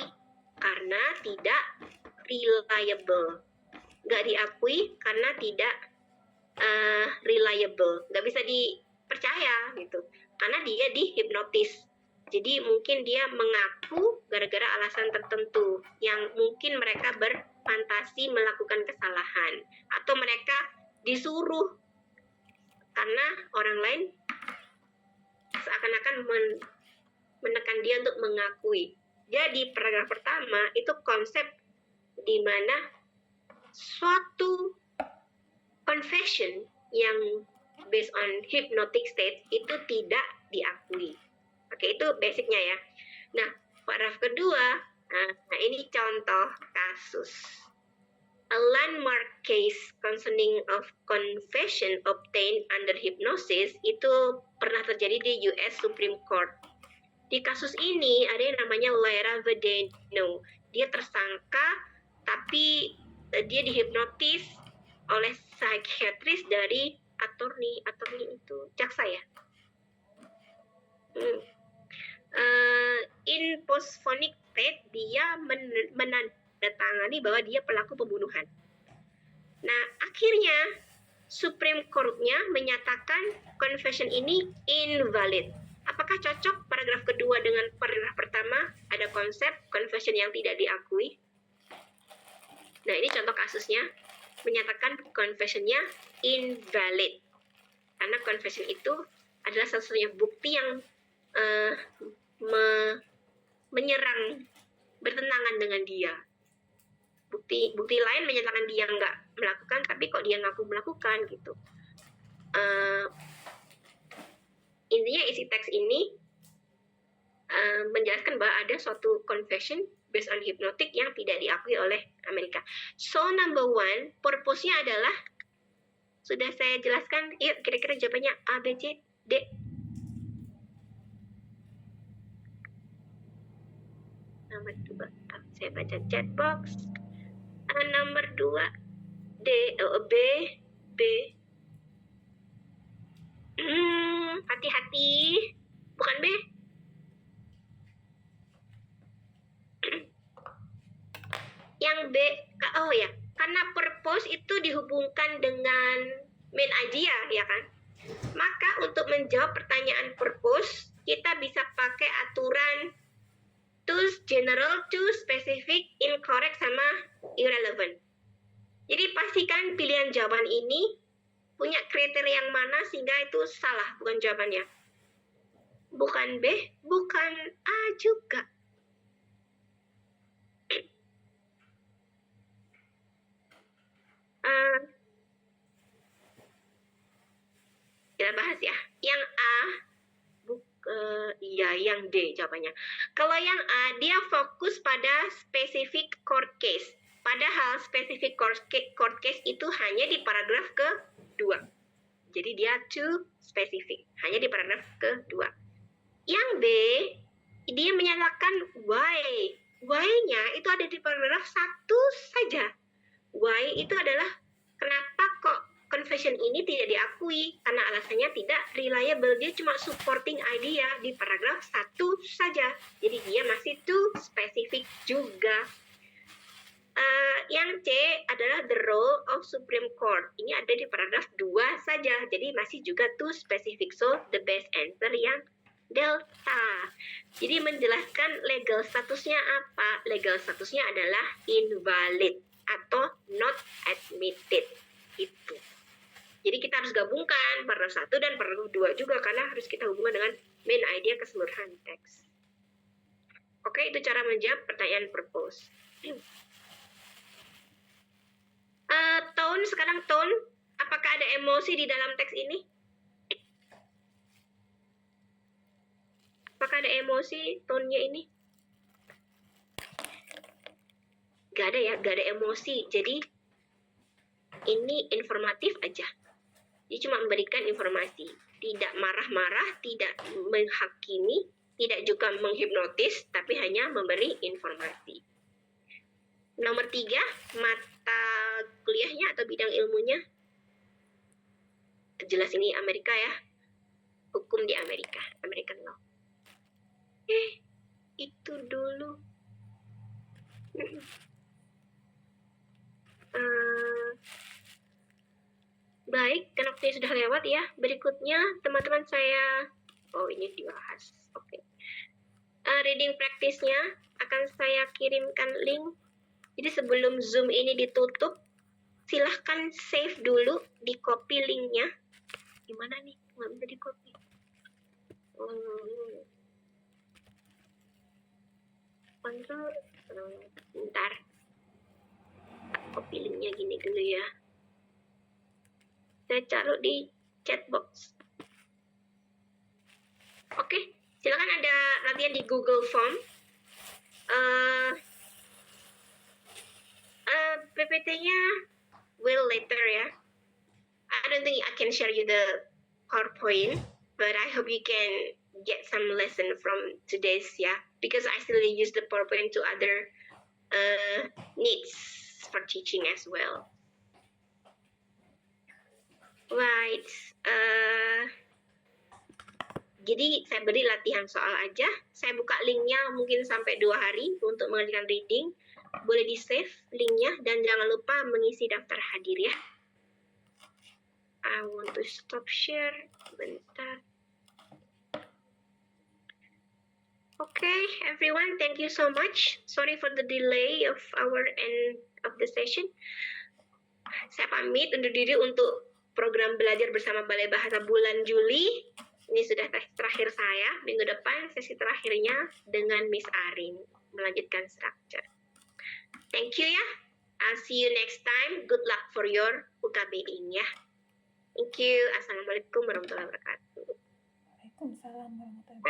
karena tidak reliable. Nggak diakui karena tidak reliable, nggak bisa dipercaya gitu, karena dia dihipnotis. Jadi mungkin dia mengaku gara-gara alasan tertentu yang mungkin mereka berfantasi melakukan kesalahan, atau mereka disuruh karena orang lain seakan-akan menekan dia untuk mengakui. Jadi paragraf pertama itu konsep di mana suatu confession yang based on hypnotic state itu tidak diakui. Oke, itu basicnya ya. Nah, paragraf kedua, nah ini contoh kasus. A landmark case concerning of confession obtained under hypnosis itu pernah terjadi di US Supreme Court. Di kasus ini ada yang namanya Lara Vedeno. Dia tersangka, tapi dia dihipnotis oleh psikiatris dari attorney itu jaksa ya. In postphonic state dia menandatangani bahwa dia pelaku pembunuhan. Nah, akhirnya Supreme Court-nya menyatakan confession ini invalid. Apakah cocok paragraf kedua dengan paragraf pertama? Ada konsep confession yang tidak diakui. Nah, ini contoh kasusnya, menyatakan confession-nya invalid. Karena confession itu adalah satu-satunya bukti yang menyerang, bertentangan dengan dia. Bukti lain menyatakan dia nggak melakukan, tapi kok dia ngaku melakukan gitu. Intinya isi teks ini menjelaskan bahwa ada suatu confession based on hypnotic yang tidak diakui oleh Amerika. So number 1, purpose-nya adalah, sudah saya jelaskan, yuk kira-kira jawabannya A, B, C, D. Nomor 2, saya baca chat box. Nomor 2, D, B, B, B. Hati-hati. Bukan B. Yang B, oh ya, karena purpose itu dihubungkan dengan main idea, ya kan? Maka untuk menjawab pertanyaan purpose, kita bisa pakai aturan to general, to specific, incorrect, sama irrelevant. Jadi pastikan pilihan jawaban ini punya kriteria yang mana sehingga itu salah, bukan jawabannya. Bukan B, bukan A juga. Kita bahas ya. Yang A, iya yang D jawabannya. Kalau yang A, dia fokus pada specific court case. Padahal specific court case itu hanya di paragraf kedua. Jadi dia too specific, hanya di paragraf kedua. Yang B, dia menyatakan why. Why-nya itu ada di paragraf 1 saja. Why itu adalah kenapa kok confession ini tidak diakui, karena alasannya tidak reliable. Dia cuma supporting idea di paragraf 1 saja. Jadi dia masih too specific juga. Yang C adalah the role of Supreme Court. Ini ada di paragraf 2 saja. Jadi masih juga too specific. So the best answer yang delta. Jadi menjelaskan legal statusnya apa? Legal statusnya adalah invalid atau not admitted. Itu. Jadi kita harus gabungkan paragraf 1 dan paragraf 2 juga karena harus kita hubungkan dengan main idea keseluruhan teks. Oke, itu cara menjawab pertanyaan purpose. Tone, sekarang tone. Apakah ada emosi di dalam teks ini? Apakah ada emosi tone-nya ini? Gak ada ya, gak ada emosi. Jadi ini informatif aja. Dia cuma memberikan informasi. Tidak marah-marah, tidak menghakimi, tidak juga menghipnotis, tapi hanya memberi informasi. Nomor 3, mata kuliahnya atau bidang ilmunya. Jelas ini Amerika ya. Hukum di Amerika, American law. Itu dulu. Baik, karena waktunya sudah lewat ya. Berikutnya, teman-teman saya... Oh, ini dibahas. Oke. Reading practice-nya akan saya kirimkan link. Jadi sebelum Zoom ini ditutup, silahkan save dulu, di-copy linknya. Gimana nih? Nggak bisa di-copy. Control. Bentar. Copy linknya gini dulu ya. Saya taruh di chat box. Oke, silakan ada latihan di Google Form. PPT-nya will later ya. I don't think I can share you the PowerPoint, but I hope you can get some lesson from today's because I still use the PowerPoint to other needs for teaching as well. Right. Jadi saya beri latihan soal aja. Saya buka linknya mungkin sampai 2 hari untuk mengerjakan reading. Boleh di-save linknya dan jangan lupa mengisi daftar hadir ya. I want to stop share. Bentar. Okay, everyone, thank you so much. Sorry for the delay of our end of the session. Saya pamit undur diri untuk program belajar bersama Balai Bahasa bulan Juli. Ini sudah terakhir saya. Minggu depan sesi terakhirnya dengan Miss Arin melanjutkan structure. Thank you ya. I'll see you next time. Good luck for your UKBing ya. Thank you. Assalamualaikum warahmatullahi wabarakatuh. Waalaikumsalam warahmatullahi wabarakatuh.